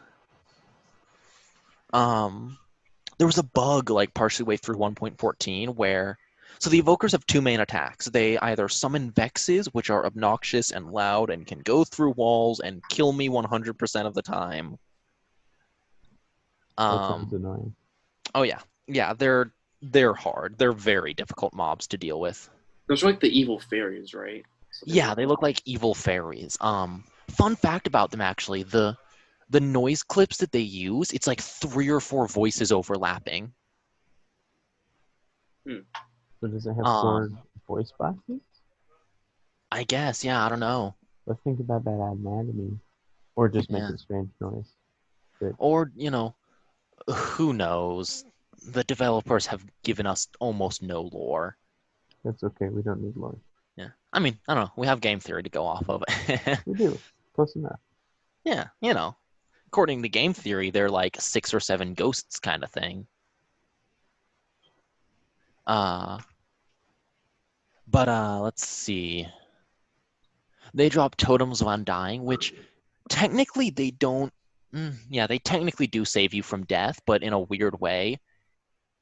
There was a bug like partially way through 1.14 where the evokers have 2 main attacks. They either summon Vexes, which are obnoxious and loud and can go through walls and kill me 100% of the time. That sounds annoying. Oh yeah. Yeah, they're hard. They're very difficult mobs to deal with. Those are like the evil fairies, right? Yeah, they look like evil fairies. Fun fact about them actually, the noise clips that they use, it's like 3 or 4 voices overlapping. So does it have 4 voice boxes? I guess, yeah, I don't know. Let's think about that anatomy, or just make Yeah. a strange noise. But Or, who knows? The developers have given us almost no lore. that's okay. We don't need lore. Yeah. I mean, I don't know. We have game theory to go off of. We do. Close enough. Yeah, according to game theory, they're like 6 or 7 ghosts kind of thing. But let's see. They drop totems of undying, which technically they don't. Yeah, they technically do save you from death, but in a weird way.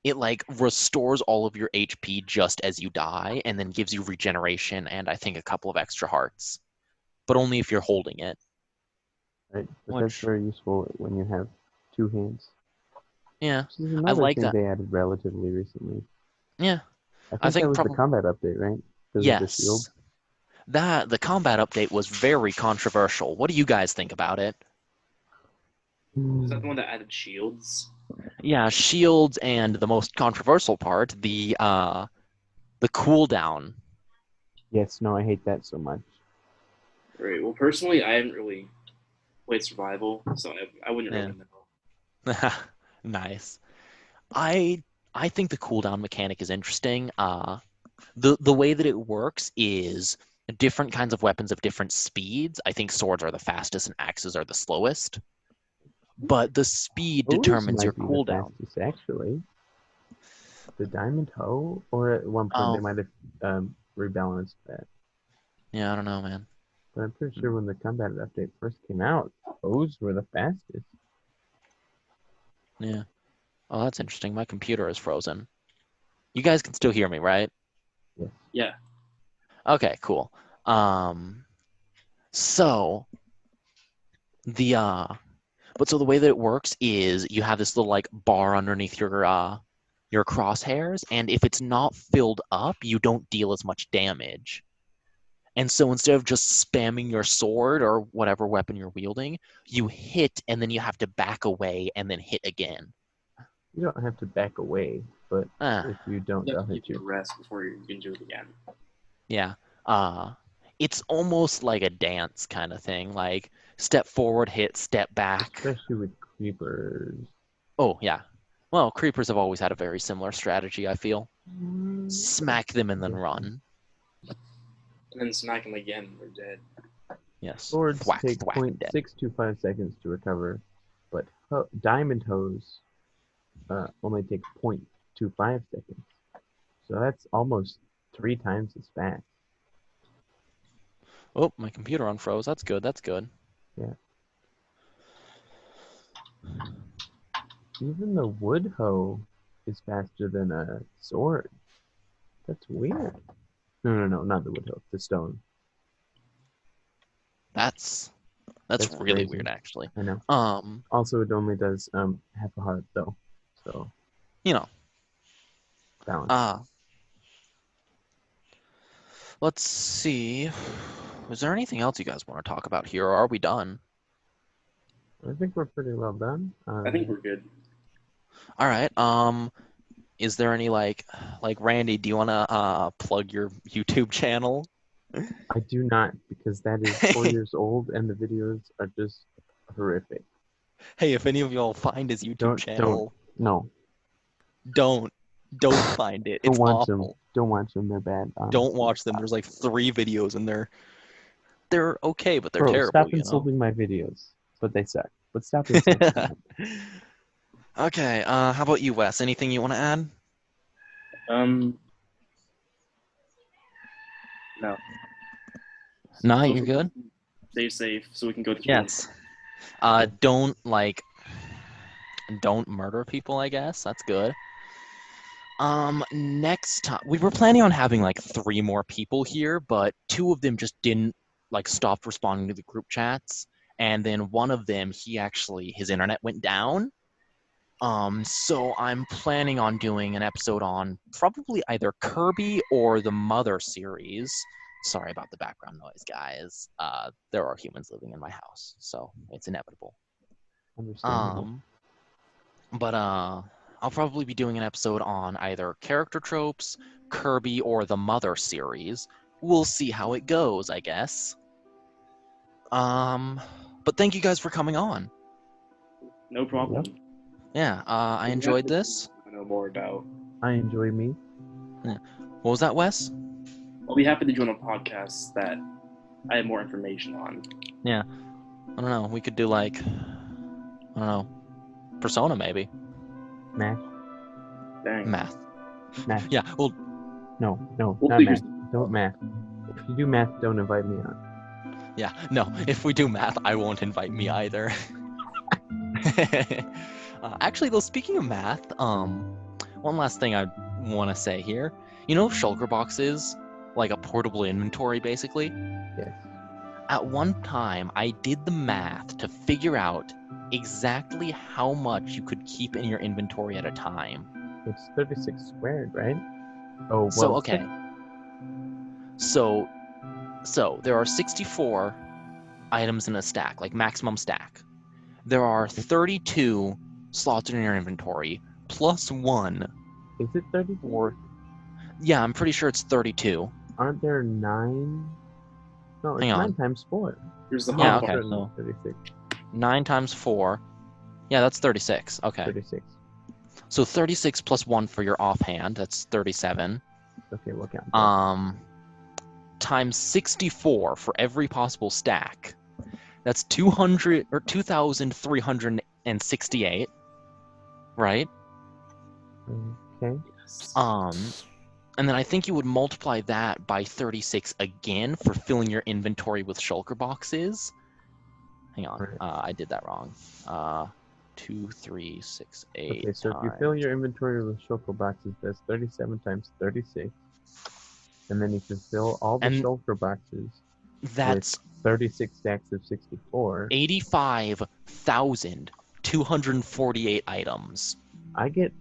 It like restores all of your HP just as you die, and then gives you regeneration and I think a couple of extra hearts, but only if you're holding it. Right. But that's Which, very useful when you have 2 hands. yeah, This is I another like thing that. they added relatively recently. Yeah, I I think that think was the probably combat update, right? Because of the shield. yes. That the combat update was very controversial. What do you guys think about it? Is that the one that added shields? Yeah, shields and the most controversial part, the cooldown. Yes, no, I hate that so much. Right. Well, personally, I haven't really played survival, so I wouldn't Yeah. really know. Nice. I think the cooldown mechanic is interesting. The way that it works is different kinds of weapons have different speeds. I think swords are the fastest and axes are the slowest. But the speed Hose determines your might be the cooldown. fastest, actually. The diamond hoe, or at one point they Oh, might have rebalanced that. yeah, I don't know, man. But I'm pretty sure when the combat update first came out, hose were the fastest. Yeah. Oh, that's interesting. My computer is frozen. You guys can still hear me, right? Yes. Yeah. Okay, cool. So the but so the way that it works is you have this little like bar underneath your crosshairs, and if it's not filled up, you don't deal as much damage. And so instead of just spamming your sword or whatever weapon you're wielding, you hit and then you have to back away and then hit again. You don't have to back away, but if you don't, You they'll have to hit give it a you. rest before you can do it again. Yeah. It's almost like a dance kind of thing. Like step forward, hit, step back. Especially with creepers. Oh, yeah. Well, creepers have always had a very similar strategy, I feel. Smack them and then run. And then smack them again, they're dead. Yes. Swords Thwack, take thwack, dead. 0.625 seconds to recover, but diamond hose only take 0.25 seconds. So that's almost 3 times as fast. Oh, my computer unfroze. That's good. That's good. Yeah. Even the wood hoe is faster than a sword. That's weird. No, not the wood hoe. The stone. That's That's really crazy. weird, actually. I know. Also, it only does half a heart though. So balance. Let's see. Is there anything else you guys want to talk about here, or are we done? I think we're pretty well done. I think we're good. All right. Is there any like Randy? Do you want to plug your YouTube channel? I do not, because that is 4 years old and the videos are just horrific. Hey, if any of y'all find his YouTube channel, don't find it. It's awful. Don't watch them. They're bad. Honestly. Don't watch them. There's like 3 videos and they're okay, but they're Bro, terrible. stop insulting my videos. But they suck. But stop insulting them. Okay. How about you, Wes? Anything you want to add? No. No, you're good. Stay safe so we can go to Yes. Don't murder people, I guess. That's good. Next time we were planning on having like 3 more people here, but 2 of them just didn't like stop responding to the group chats, and then one of them, his internet went down. So I'm planning on doing an episode on probably either Kirby or the Mother series. Sorry about the background noise, guys. There are humans living in my house, so it's inevitable. Understandable. But I'll probably be doing an episode on either character tropes, Kirby, or the Mother series. We'll see how it goes, I guess. But thank you guys for coming on. No problem. Yeah, I enjoyed this. I know more about. I enjoy me. What was that, Wes? I'll be happy to join a podcast that I have more information on. Yeah. I don't know. We could do like, I don't know, Persona maybe. Math. Dang. Math. Math. Yeah. Well, No, We'll not figure- math. Don't math. If you do math, don't invite me on. yeah. No. If we do math, I won't invite me either. Actually, though, speaking of math, one last thing I want to say here. You know, Shulker Box is like a portable inventory, basically. Yes. At one time, I did the math to figure out exactly how much you could keep in your inventory at a time. It's 36 squared, right? Oh, well. So, okay. So there are 64 items in a stack, like maximum stack. There are 32 slots in your inventory, plus 1. Is it 34? Yeah, I'm pretty sure it's 32. Aren't there 9? No, it's Hang on. 9 times 4. Here's the Yeah, hard okay. part. So 36. 9 times 4. Yeah, that's 36. Okay. 36. So 36 plus 1 for your offhand, that's 37. Okay, we'll count. Times 64 for every possible stack. That's 200 or 2,368, right? Okay. And then I think you would multiply that by 36 again for filling your inventory with shulker boxes. Hang on, Right. I did that wrong. 2, 3, 6, 8. Okay, so if you fill your inventory with shulker boxes, that's 37 times 36. And then you can fill all the And shulker boxes that's with 36 stacks of 64. 85,248 items. I get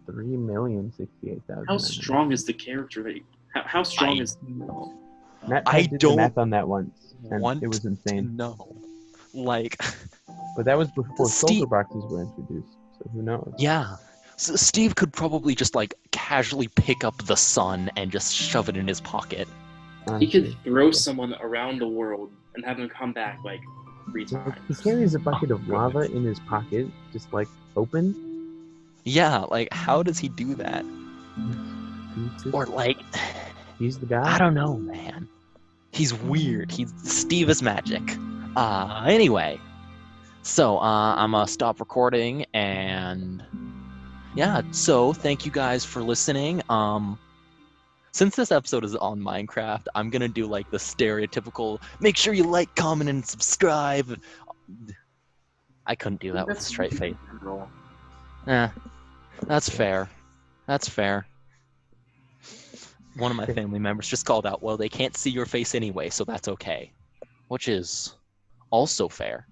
3,068,000. How strong is the character that? How strong is? Matt I did the don't math on that once, and want it was insane. No, like, But that was before Steve- shulker boxes were introduced, so who knows? yeah. So Steve could probably just like casually pick up the sun and just shove it in his pocket. He could throw someone around the world and have them come back like 3 He times. carries a bucket of lava in his pocket, just like open. Yeah, like how does he do that? Or like, He's the guy. I don't know, man. He's weird. He's Steve is magic. Anyway, so I'm gonna stop recording and yeah. So thank you guys for listening. Since this episode is on Minecraft, I'm gonna do like the stereotypical. Make sure you like, comment, and subscribe. I couldn't do that with a straight face. That's fair. That's fair. One of my family members just called out, well, they can't see your face anyway, so that's okay. Which is also fair.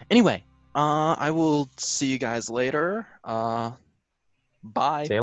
Anyway, I will see you guys later. Bye. Say